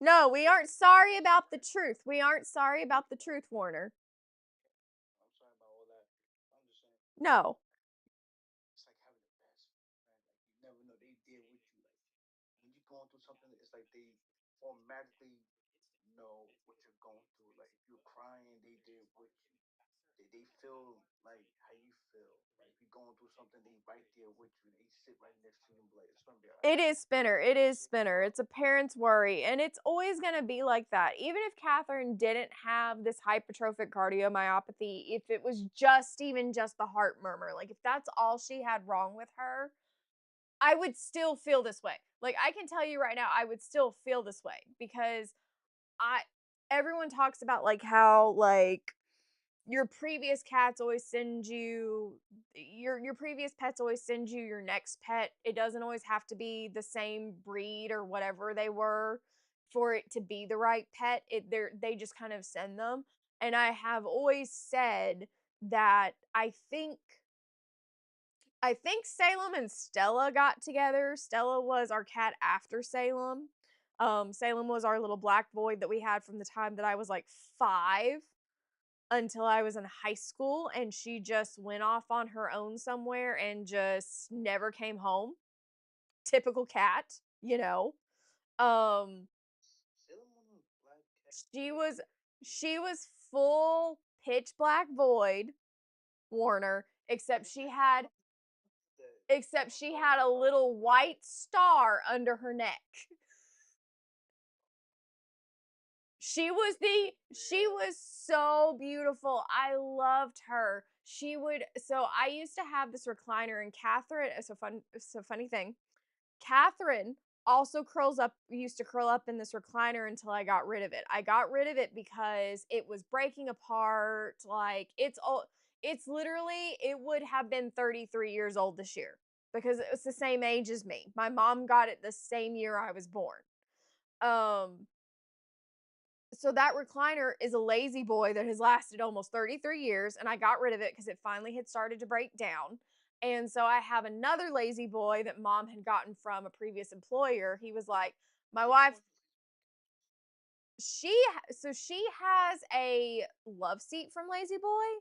no, we aren't sorry about the truth. We aren't sorry about the truth, Warner. I'm sorry about all that. I'm just saying. No. It's like having a best friend. Like you never know they deal with you. Like when you're going through something, it's like they automatically know what you're going through. Like if you're crying, they there with you. They feel like how you feel. Like if you're going through something, they right there with you. They sit right next to you and be like, "It's gonna be alright." It is Spinner. It is Spinner. It's a parent's worry, and it's always going to be like that. Even if Catherine didn't have this hypertrophic cardiomyopathy, if it was even just the heart murmur, like if that's all she had wrong with her, I would still feel this way. Like I can tell you right now, I would still feel this way because I everyone talks about like how like your previous cats always send you your previous pets always send you your next pet. It doesn't always have to be the same breed or whatever they were for it to be the right pet. They just kind of send them. And I have always said that I think Salem and Stella got together. Stella was our cat after Salem. Salem was our little black void that we had from the time that I was like 5 until I was in high school, and she just went off on her own somewhere and just never came home. Typical cat, you know. Um, she was she was full pitch black void, Warner, except she had a little white star under her neck. She was so beautiful. I loved her. So I used to have this recliner, and Catherine, it's a funny thing. Catherine also used to curl up in this recliner until I got rid of it. I got rid of it because it was breaking apart. Like it's literally, it would have been 33 years old this year because it was the same age as me. My mom got it the same year I was born. So that recliner is a lazy boy that has lasted almost 33 years, and I got rid of it because it finally had started to break down. And so I have another lazy boy that mom had gotten from a previous employer. He was like, my wife, she has a love seat from Lazy Boy.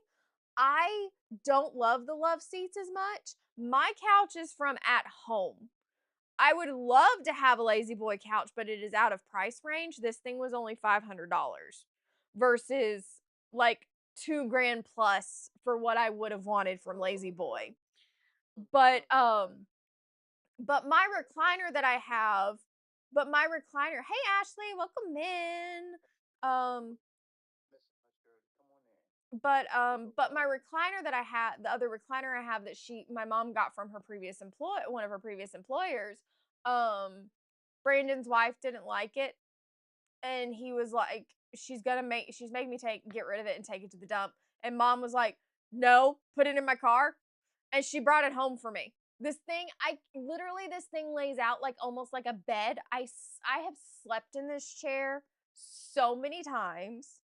I don't love the love seats as much. My couch is from at home. I would love to have a Lazy Boy couch, but it is out of price range. This thing was only $500 versus like $2,000 plus for what I would have wanted from Lazy Boy. But my recliner that I have, hey Ashley, welcome in. But my recliner that I had, the other recliner I have that my mom got from one of her previous employers, Brandon's wife didn't like it, and he was like, she's making me get rid of it and take it to the dump. And mom was like, no, put it in my car. And she brought it home for me. This thing lays out like almost like a bed. I have slept in this chair so many times.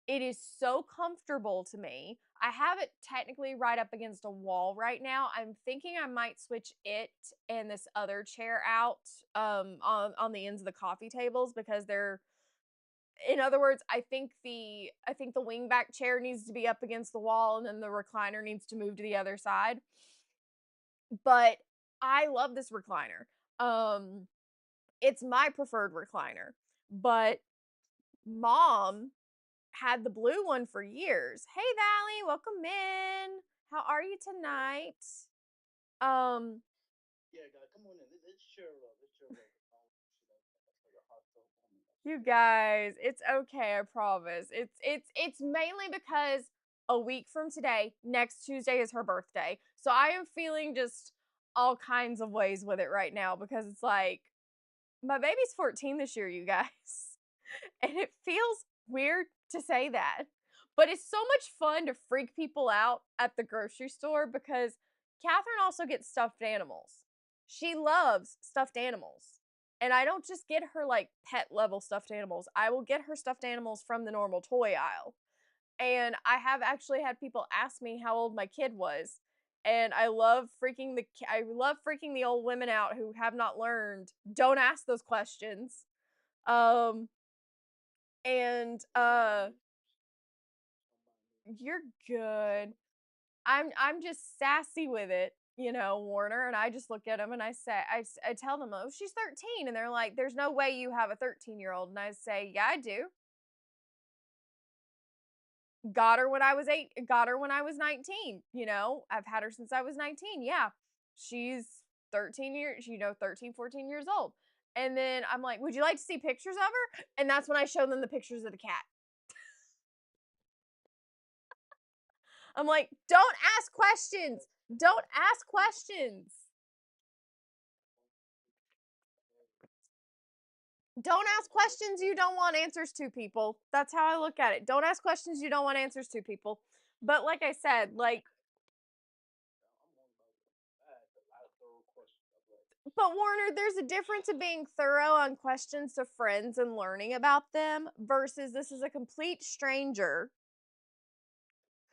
It is so comfortable to me. I have it technically right up against a wall right now. I'm thinking I might switch it and this other chair out on the ends of the coffee tables because in other words, I think the wingback chair needs to be up against the wall and then the recliner needs to move to the other side. But I love this recliner. It's my preferred recliner. But mom had the blue one for years. Hey Valley, welcome in. How are you tonight? Yeah, guys, come on in. It's sure love. It's sure love. You guys, it's okay, I promise. It's mainly because a week from today, next Tuesday is her birthday. So I am feeling just all kinds of ways with it right now because it's like my baby's 14 this year, you guys. And it feels weird to say that. But it's so much fun to freak people out at the grocery store because Catherine also gets stuffed animals. She loves stuffed animals. And I don't just get her like pet level stuffed animals. I will get her stuffed animals from the normal toy aisle. And I have actually had people ask me how old my kid was. And I love freaking the old women out who have not learned. Don't ask those questions. And you're good. I'm just sassy with it, Warner, and I just look at them and I say I tell them, "Oh, she's 13." And they're like, "There's no way you have a 13-year-old." And I say, "Yeah, I do. Got her when I was 8, got her when I was 19, I've had her since I was 19. Yeah. She's 13 years, 13, 14 years old." And then I'm like, "Would you like to see pictures of her?" And that's when I show them the pictures of the cat. I'm like, "Don't ask questions. Don't ask questions. Don't ask questions you don't want answers to, people." That's how I look at it. Don't ask questions you don't want answers to, people. But like I said, but Warner, there's a difference in being thorough on questions to friends and learning about them versus this is a complete stranger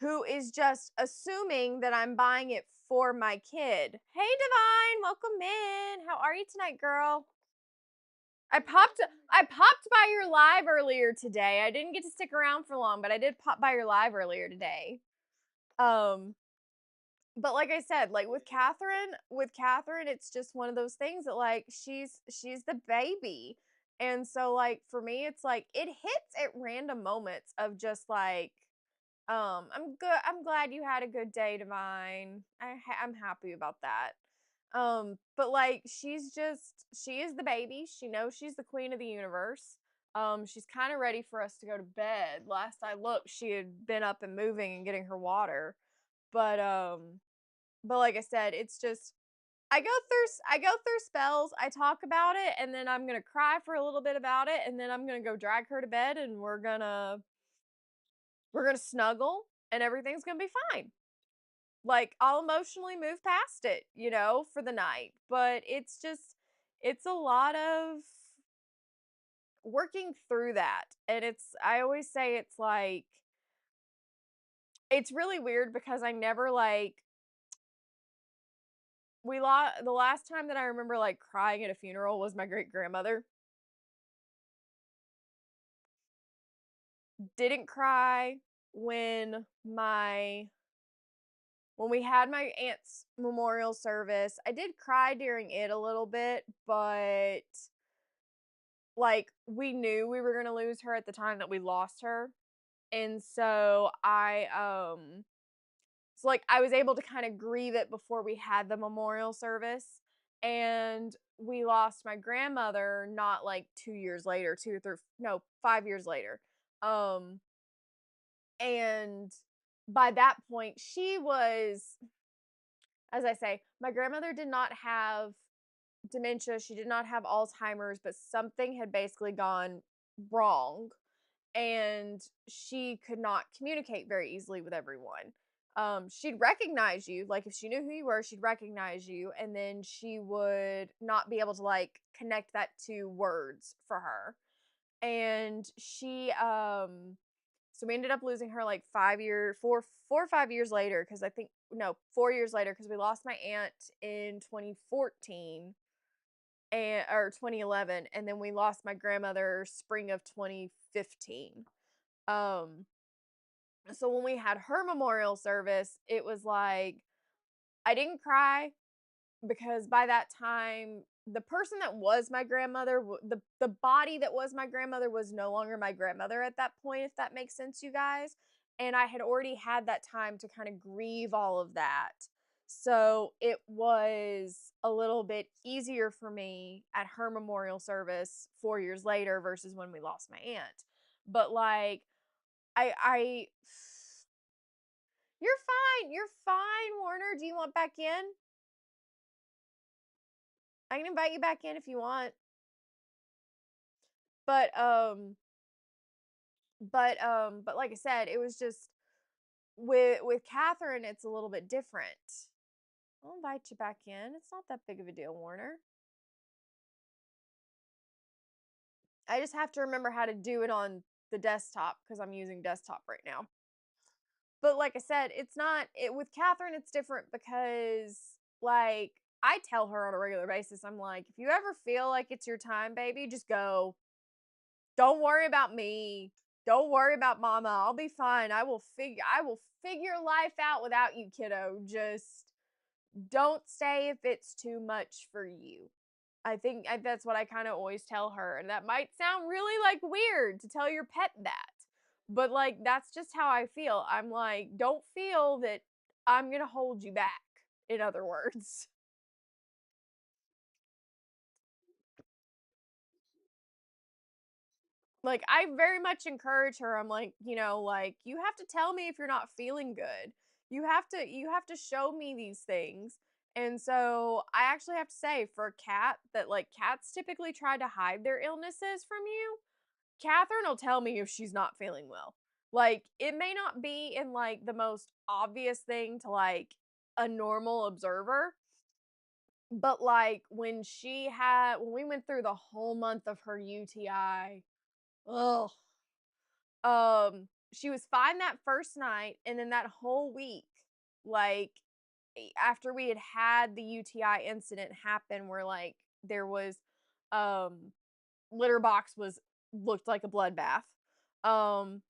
who is just assuming that I'm buying it for my kid. Hey, Divine, welcome in. How are you tonight, girl? I popped by your live earlier today. I didn't get to stick around for long, but I did pop by your live earlier today. But like I said, like with Catherine, it's just one of those things that like she's the baby. And so like for me, it's like it hits at random moments of just like, I'm good. I'm glad you had a good day, Divine. I'm happy about that. But like she is the baby. She knows she's the queen of the universe. She's kind of ready for us to go to bed. Last I looked, she had been up and moving and getting her water. But like I said, it's just I go through spells. I talk about it, and then I'm gonna cry for a little bit about it, and then I'm gonna go drag her to bed, and we're gonna snuggle, and everything's gonna be fine. Like, I'll emotionally move past it, you know, for the night. But it's a lot of working through that. And I always say it's like, it's really weird because I never like, the last time that I remember like crying at a funeral was my great grandmother. Didn't cry when we had my aunt's memorial service. I did cry during it a little bit, but like we knew we were going to lose her at the time that we lost her. And so like I was able to kind of grieve it before we had the memorial service. And we lost my grandmother not like 2 years later, 5 years later. And by that point she was, as I say, my grandmother did not have dementia, she did not have Alzheimer's, but something had basically gone wrong and she could not communicate very easily with everyone. She'd recognize you, like if she knew who you were, she'd recognize you, and then she would not be able to like connect that to words for her. And so we ended up losing her like 4 or 5 years later, because I think no 4 years later, because we lost my aunt in 2014 or 2011, and then we lost my grandmother spring of 2015. Um, so when we had her memorial service, it was like I didn't cry because by that time the person that was my grandmother, the body that was my grandmother was no longer my grandmother at that point, if that makes sense, you guys. And I had already had that time to kind of grieve all of that. So it was a little bit easier for me at her memorial service 4 years later versus when we lost my aunt. But like, I you're fine, Warner. Do you want back in? I can invite you back in if you want. But but like I said, it was just with Catherine, it's a little bit different. I'll invite you back in. It's not that big of a deal, Warner. I just have to remember how to do it on the desktop because I'm using desktop right now. But like I said, it's not it with Catherine, it's different because like I tell her on a regular basis, I'm like, if you ever feel like it's your time, baby, just go. Don't worry about me. Don't worry about mama. I'll be fine. I will figure life out without you, kiddo. Just don't stay if it's too much for you. I think that's what I kind of always tell her. And that might sound really like weird to tell your pet that. But like that's just how I feel. I'm like, don't feel that I'm going to hold you back, in other words. Like I very much encourage her. I'm like, you know, like you have to tell me if you're not feeling good. You have to show me these things. And so I actually have to say for a cat that like cats typically try to hide their illnesses from you. Catherine will tell me if she's not feeling well. Like it may not be in like the most obvious thing to like a normal observer, but like when we went through the whole month of her UTI, ugh, she was fine that first night, and then that whole week, like after we had the UTI incident happen where like there was um litter box was looked like a bloodbath. Um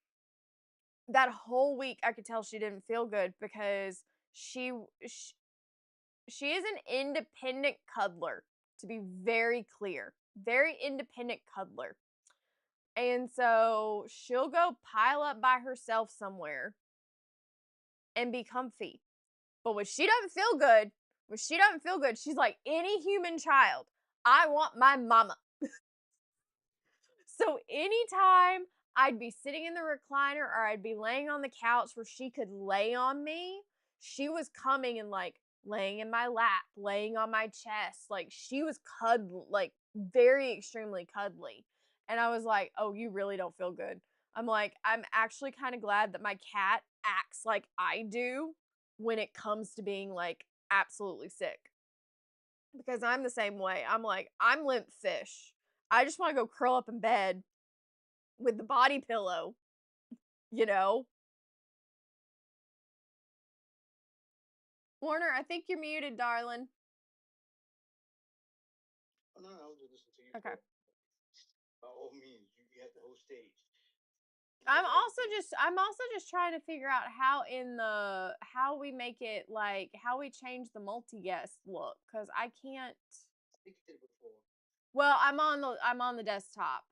that whole week I could tell she didn't feel good because she, she is an independent cuddler, to be very clear. Very independent cuddler. And so she'll go pile up by herself somewhere and be comfy. But when she doesn't feel good, she's like any human child. I want my mama. So anytime I'd be sitting in the recliner or I'd be laying on the couch where she could lay on me, she was coming and like laying in my lap, laying on my chest. Like, she was like very extremely cuddly. And I was like, oh, you really don't feel good. I'm like, I'm actually kind of glad that my cat acts like I do when it comes to being like absolutely sick. Because I'm the same way. I'm like, I'm limp fish. I just want to go curl up in bed with the body pillow, you know? Warner, I think you're muted, darling. Oh, no, I was just listening to you. Okay. By all means, you have the whole stage. I'm also just trying to figure out how we make it like how we change the multi-guest look, because I can't. I think you did it before. Well, I'm on the desktop.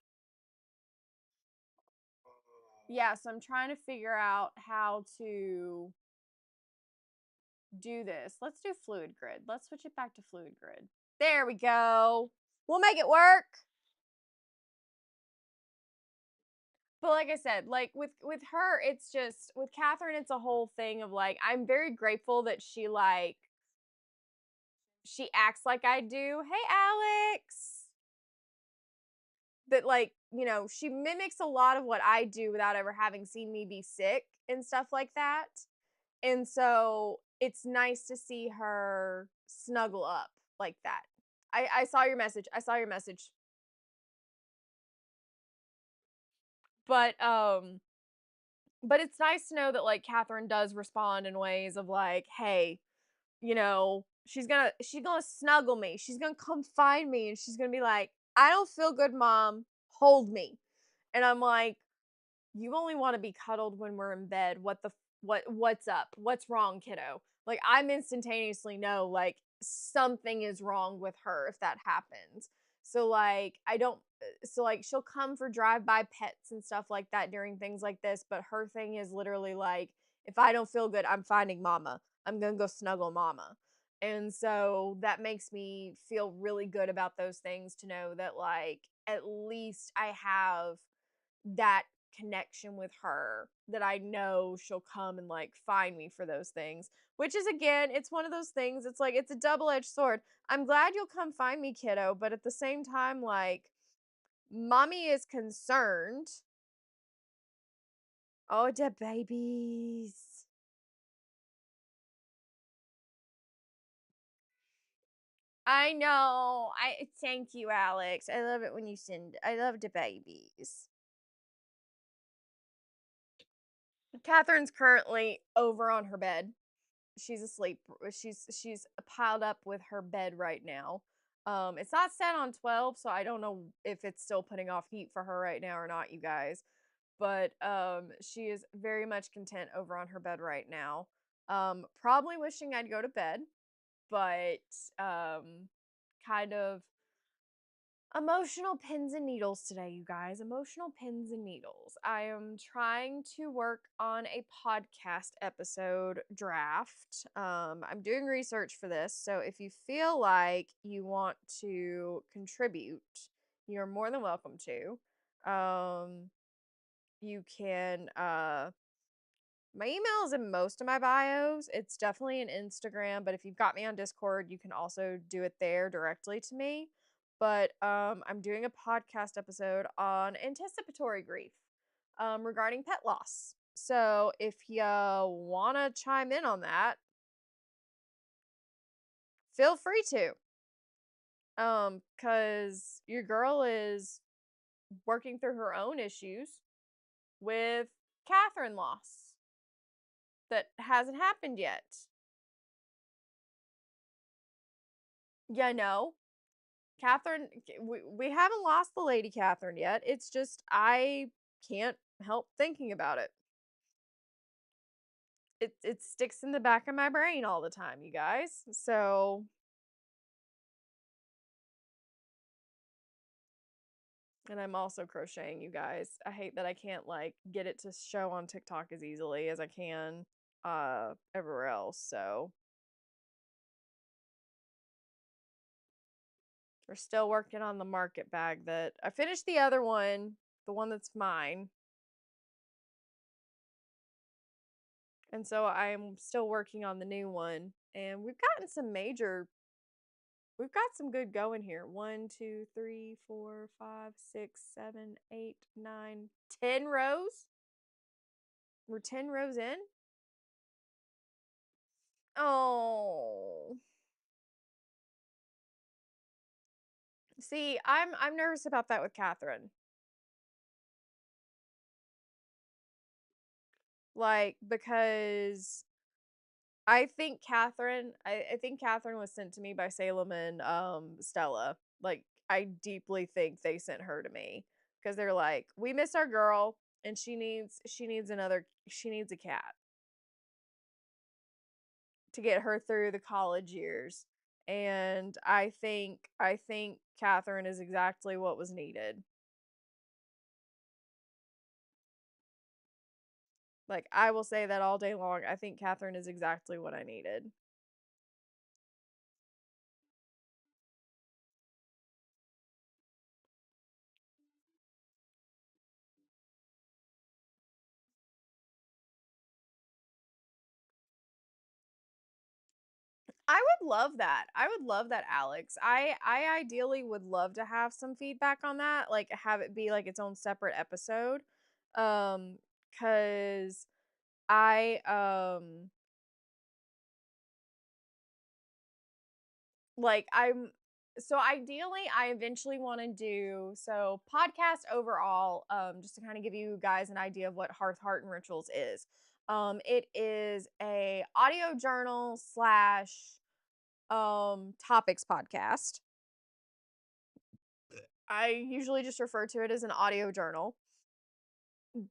Yeah, so I'm trying to figure out how to do this. Let's do fluid grid. Let's switch it back to fluid grid. There we go. We'll make it work. But like I said, like with her, it's just with Catherine, it's a whole thing of like, I'm very grateful that she acts like I do. Hey, Alex. That, like, she mimics a lot of what I do without ever having seen me be sick and stuff like that. And so it's nice to see her snuggle up like that. I saw your message. I saw your message. But it's nice to know that like Catherine does respond in ways of like, hey, she's gonna snuggle me. She's gonna come find me and she's gonna be like, I don't feel good, Mom. Hold me. And I'm like, you only want to be cuddled when we're in bed. What's up? What's wrong, kiddo? Like, I'm instantaneously know like something is wrong with her if that happens. So like I don't so like she'll come for drive-by pets and stuff like that during things like this, but her thing is literally like, if I don't feel good, I'm finding mama. I'm going to go snuggle mama. And so that makes me feel really good about those things, to know that like at least I have that connection with her, that I know she'll come and like find me for those things, which is, again, it's one of those things, it's like it's a double-edged sword. I'm glad you'll come find me, kiddo, but at the same time, like, mommy is concerned. Oh, the babies. I know. I thank you, Alex. I love it when you send. I love the babies. Catherine's currently over on her bed. She's asleep. She's piled up with her bed right now. It's not set on 12, so I don't know if it's still putting off heat for her right now or not, you guys. But she is very much content over on her bed right now. Probably wishing I'd go to bed, but kind of emotional pins and needles today, you guys. Emotional pins and needles. I am trying to work on a podcast episode draft. I'm doing research for this, so if you feel like you want to contribute, you're more than welcome to. You can my email is in most of my bios. It's definitely in Instagram, but if you've got me on Discord, you can also do it there directly to me. But I'm doing a podcast episode on anticipatory grief, regarding pet loss. So if you want to chime in on that, feel free to. Because your girl is working through her own issues with Catherine loss that hasn't happened yet. Yeah, no. Catherine, we haven't lost the Lady Catherine yet. It's just I can't help thinking about it. It sticks in the back of my brain all the time, you guys. So and I'm also crocheting, you guys. I hate that I can't like get it to show on TikTok as easily as I can everywhere else. So we're still working on the market bag that I finished the other one, the one that's mine. And so I'm still working on the new one. And we've got some good going here. 1, 2, 3, 4, 5, 6, 7, 8, 9, 10 rows. We're 10 rows in. Oh. See, I'm nervous about that with Catherine. Like, because I think Catherine was sent to me by Salem and Stella. Like, I deeply think they sent her to me because they're like, we miss our girl and she needs a cat to get her through the college years. And I think Catherine is exactly what was needed. Like, I will say that all day long. I think Catherine is exactly what I needed. I would love that. I would love that, Alex. I ideally would love to have some feedback on that, like have it be like its own separate episode. Cuz I like I'm so ideally I eventually want to do so podcast overall just to kind of give you guys an idea of what Hearth, Heart and Rituals is. It is a audio journal slash topics podcast. I usually just refer to it as an audio journal.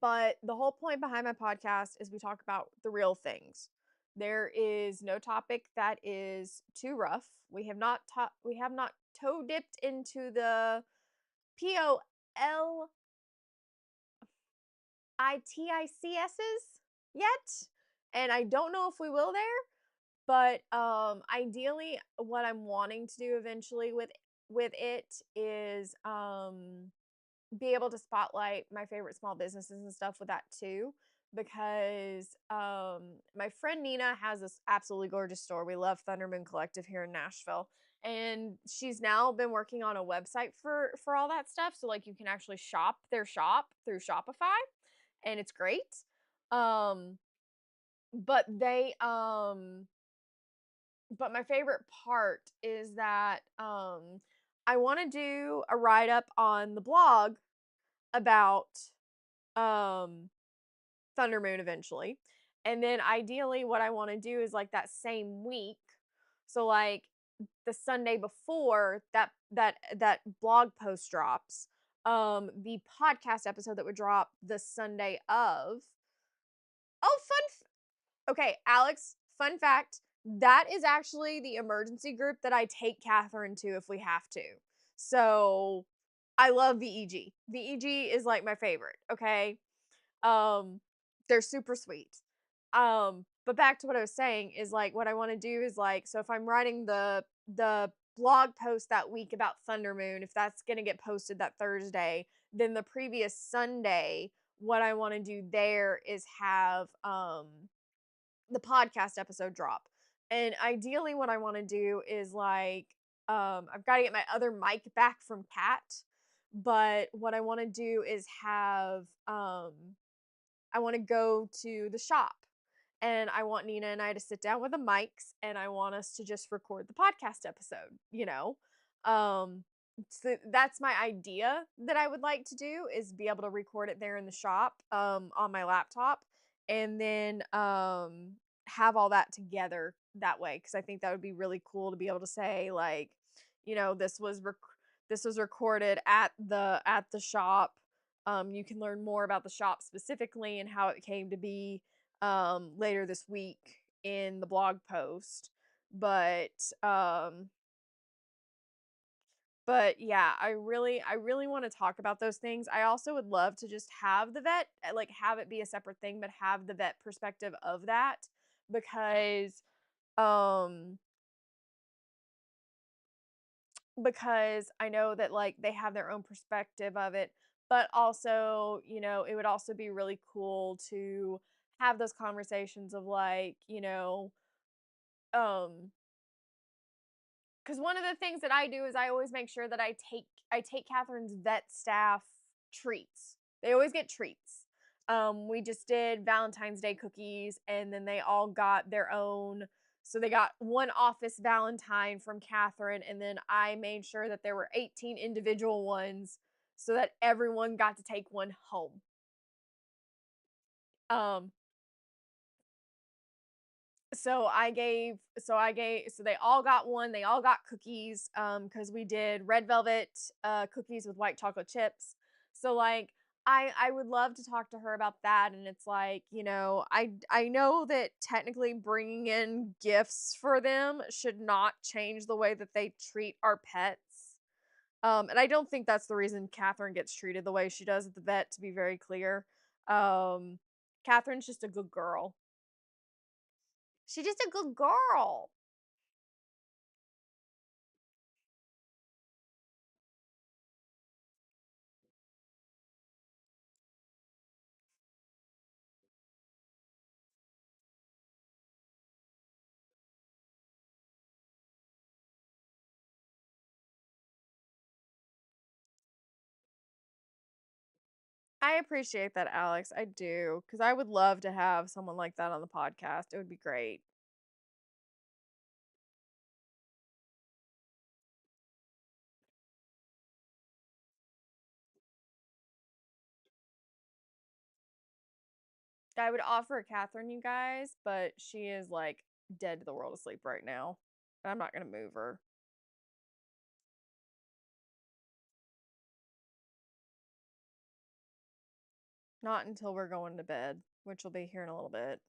But the whole point behind my podcast is we talk about the real things. There is no topic that is too rough. We have not toe dipped into the POLITICSs yet, and I don't know if we will there. But ideally, what I'm wanting to do eventually with it is be able to spotlight my favorite small businesses and stuff with that too, because my friend Nina has this absolutely gorgeous store. We love Thunder Moon Collective here in Nashville, and she's now been working on a website for all that stuff, so like you can actually shop their shop through Shopify, and it's great. um but they but my favorite part is that I want to do a write up on the blog about um Thunder Moon eventually. And then ideally what I want to do is like that same week. So like the Sunday before that blog post drops, the podcast episode that would drop the Sunday of. Oh, okay, Alex, fun fact, that is actually the emergency group that I take Catherine to if we have to. So I love VEG. VEG is like my favorite, okay? They're super sweet. But back to what I was saying is like what I want to do is like, so if I'm writing the blog post that week about Thunder Moon, if that's gonna get posted that Thursday, then the previous Sunday, what I want to do there is have the podcast episode drop. And ideally what I want to do is like I've got to get my other mic back from Kat, but what I want to do is have I want to go to the shop and I want Nina and I to sit down with the mics and I want us to just record the podcast episode, you know? So that's my idea that I would like to do is be able to record it there in the shop on my laptop and then have all that together that way because I think that would be really cool to be able to say like, you know, this was recorded at the shop. You can learn more about the shop specifically and how it came to be later this week in the blog post. But yeah, I really want to talk about those things. I also would love to just have the vet, like have it be a separate thing, but have the vet perspective of that because um because I know that like they have their own perspective of it, but also, you know, it would also be really cool to have those conversations of like, you know, because one of the things that I do is I always make sure that I take Catherine's vet staff treats. They always get treats. We just did Valentine's Day cookies, and then they all got their own. So they got one office Valentine from Catherine, and then I made sure that there were 18 individual ones so that everyone got to take one home. Um, so they all got one, they all got cookies, because we did red velvet cookies with white chocolate chips. So like I would love to talk to her about that, and it's like, I know that technically bringing in gifts for them should not change the way that they treat our pets. And I don't think that's the reason Catherine gets treated the way she does at the vet, to be very clear. um Catherine's just a good girl. She's just a good girl. I appreciate that, Alex. I do. Because I would love to have someone like that on the podcast. It would be great. I would offer Catherine, you guys, but she is like dead to the world asleep right now. And I'm not going to move her. Not until we're going to bed, which will be here in a little bit.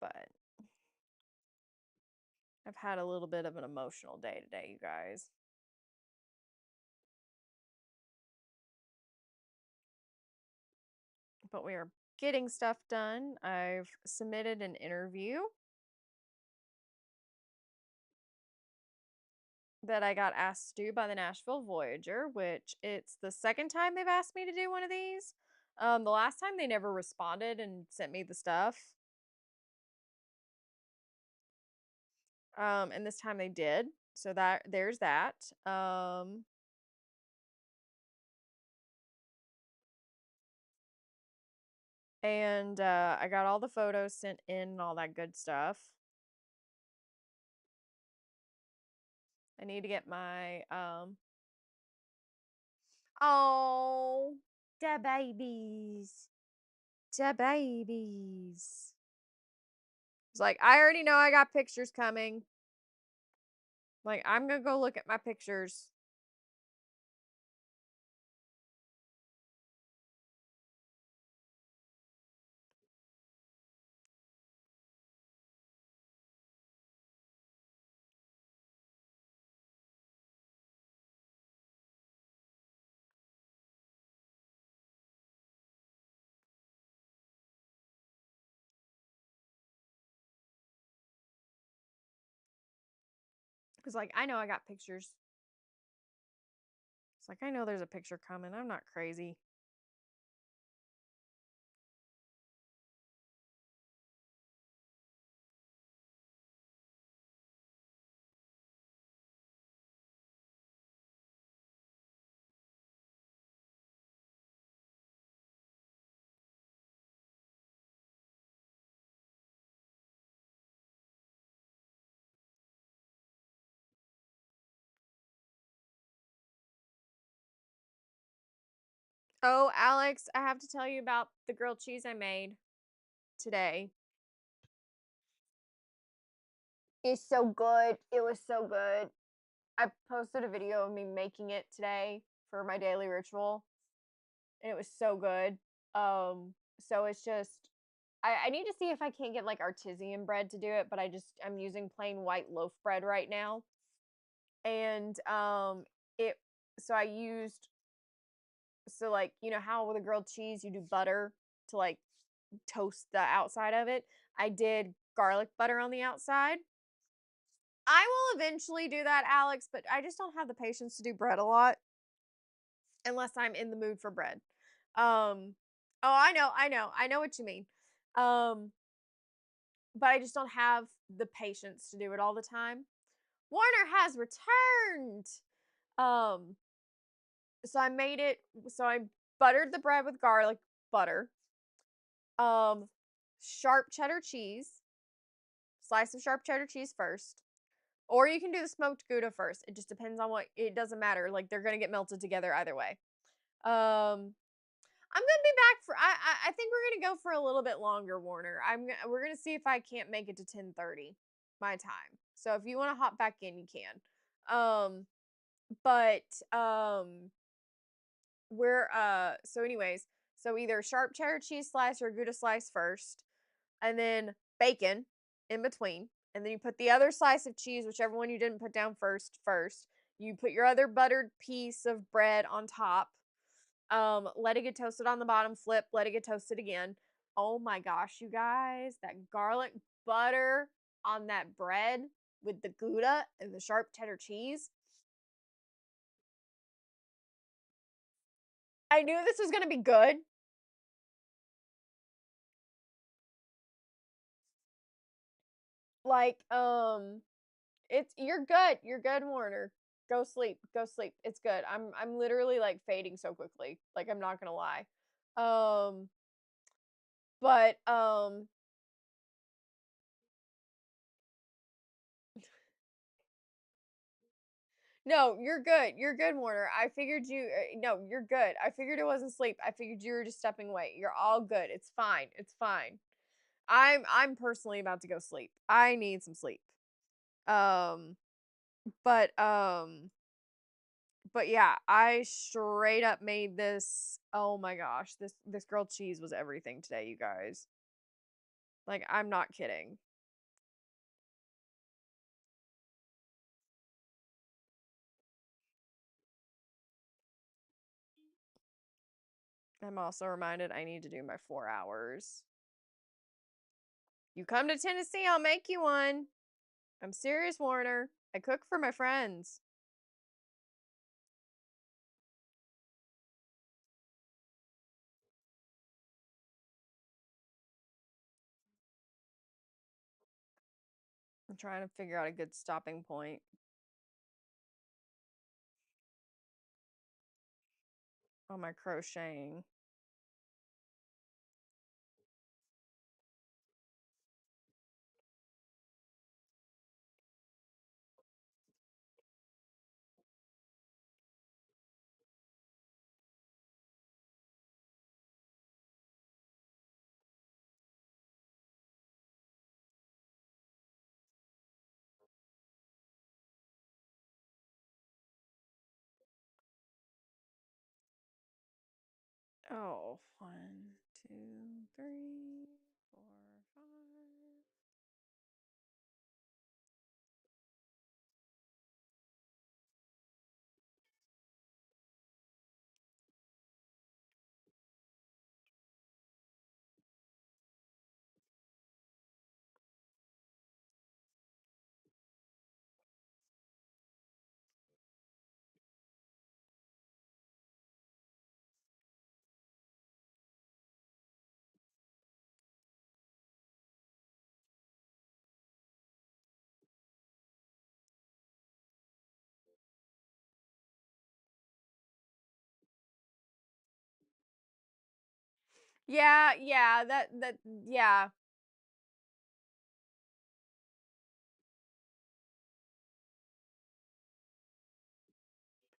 But I've had a little bit of an emotional day today, you guys. But we are getting stuff done. I've submitted an interview that I got asked to do by the Nashville Voyager, which it's the second time they've asked me to do one of these. The last time they never responded and sent me the stuff. And this time they did. So there's that. And I got all the photos sent in and all that good stuff. I need to get my oh, the babies. The babies. It's like, I already know I got pictures coming. Like, I'm gonna go look at my pictures. Because, like, I know I got pictures. It's like, I know there's a picture coming. I'm not crazy. Oh, Alex, I have to tell you about the grilled cheese I made today. It's so good. It was so good. I posted a video of me making it today for my daily ritual, and it was so good. So it's just I need to see if I can't get like artisan bread to do it, but I'm using plain white loaf bread right now. And it so I used so like, you know how with a grilled cheese you do butter to like toast the outside of it? I did garlic butter on the outside. I will eventually do that, Alex, but I just don't have the patience to do bread a lot unless I'm in the mood for bread. Oh, I know what you mean. But I just don't have the patience to do it all the time. Warner has returned. Um, so I made it. So I buttered the bread with garlic butter. Sharp cheddar cheese. Slice of sharp cheddar cheese first. Or you can do the smoked Gouda first. It just depends on what. It doesn't matter. Like they're gonna get melted together either way. I'm gonna be back for. I think we're gonna go for a little bit longer, Warner. We're gonna see if I can't make it to 10:30 my time. So if you want to hop back in, you can. But we're so anyways, so either sharp cheddar cheese slice or Gouda slice first, and then bacon in between, and then you put the other slice of cheese, whichever one you didn't put down first. You put your other buttered piece of bread on top. Let it get toasted on the bottom, flip, let it get toasted again. Oh my gosh, you guys, that garlic butter on that bread with the Gouda and the sharp cheddar cheese. I knew this was gonna be good. Like, it's you're good. You're good, Warner. Go sleep. Go sleep. It's good. I'm literally like fading so quickly. Like I'm not gonna lie. Um, but no, you're good. You're good, Warner. I figured you. No, you're good. I figured it wasn't sleep. I figured you were just stepping away. You're all good. It's fine. It's fine. I'm personally about to go sleep. I need some sleep. Um, but but yeah, I straight up made this. Oh my gosh, this grilled cheese was everything today, you guys. Like I'm not kidding. I'm also reminded I need to do my 4 hours. You come to Tennessee, I'll make you one. I'm serious, Warner. I cook for my friends. I'm trying to figure out a good stopping point. On my crocheting. Oh, 1, 2, 3, 4, 5. Yeah, yeah.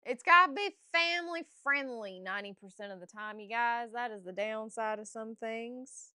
It's gotta be family friendly 90% of the time, you guys. That is the downside of some things.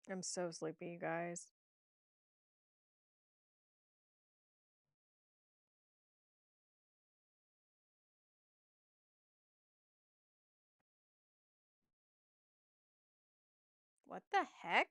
I'm so sleepy, you guys. What the heck?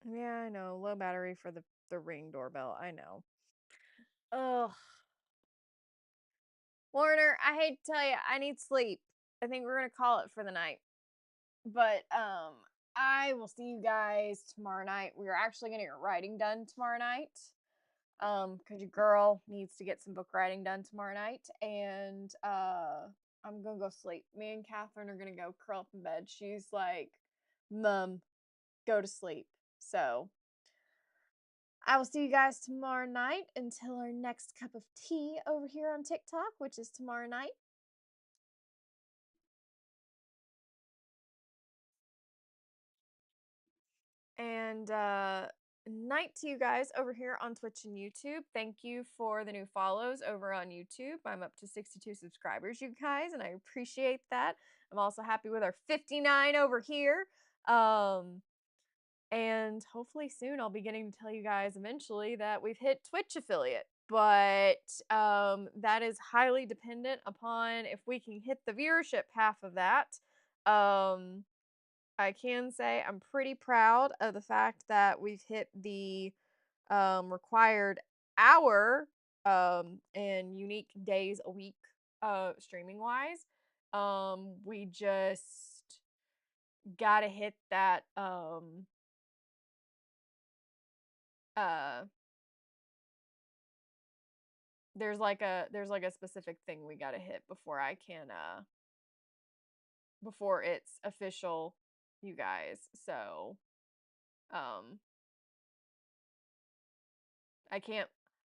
Yeah, I know. Low battery for the Ring doorbell. I know. Ugh. Warner, I hate to tell you, I need sleep. I think we're gonna call it for the night. But I will see you guys tomorrow night. We are actually gonna get writing done tomorrow night. Because your girl needs to get some book writing done tomorrow night. And I'm gonna go sleep. Me and Catherine are gonna go curl up in bed. She's like, Mom, go to sleep. So I will see you guys tomorrow night until our next cup of tea over here on TikTok, which is tomorrow night. And night to you guys over here on Twitch and YouTube. Thank you for the new follows over on YouTube. I'm up to 62 subscribers, you guys, and I appreciate that. I'm also happy with our 59 over here. And hopefully soon I'll be getting to tell you guys eventually that we've hit Twitch affiliate. But that is highly dependent upon if we can hit the viewership half of that. I can say I'm pretty proud of the fact that we've hit the required hour and unique days a week streaming wise. We just gotta hit that there's like a specific thing we gotta hit before I can before it's official, you guys. So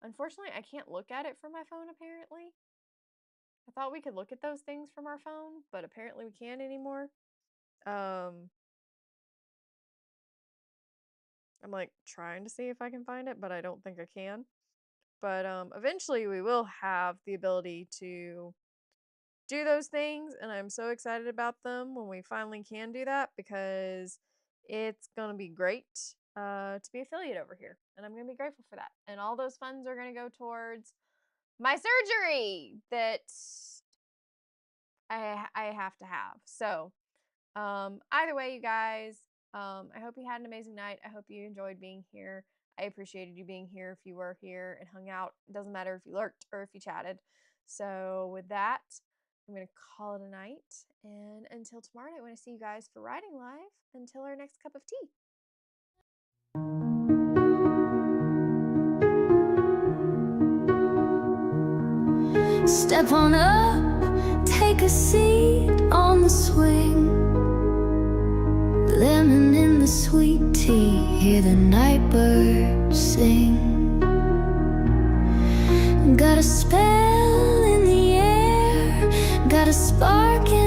unfortunately I can't look at it from my phone apparently. I thought we could look at those things from our phone, but apparently we can't anymore. I'm like trying to see if I can find it, but I don't think I can. But eventually we will have the ability to do those things, and I'm so excited about them when we finally can do that, because it's gonna be great to be affiliate over here, and I'm gonna be grateful for that. And all those funds are gonna go towards my surgery that I have to have. So either way, you guys, I hope you had an amazing night. I hope you enjoyed being here. I appreciated you being here if you were here and hung out. It doesn't matter if you lurked or if you chatted. So with that, I'm going to call it a night. And until tomorrow night, when I see you guys for Writing Live, until our next cup of tea. Step on up, take a seat on the swing. Lemon in the sweet tea, hear the night birds sing. Got a spell in the air, got a spark in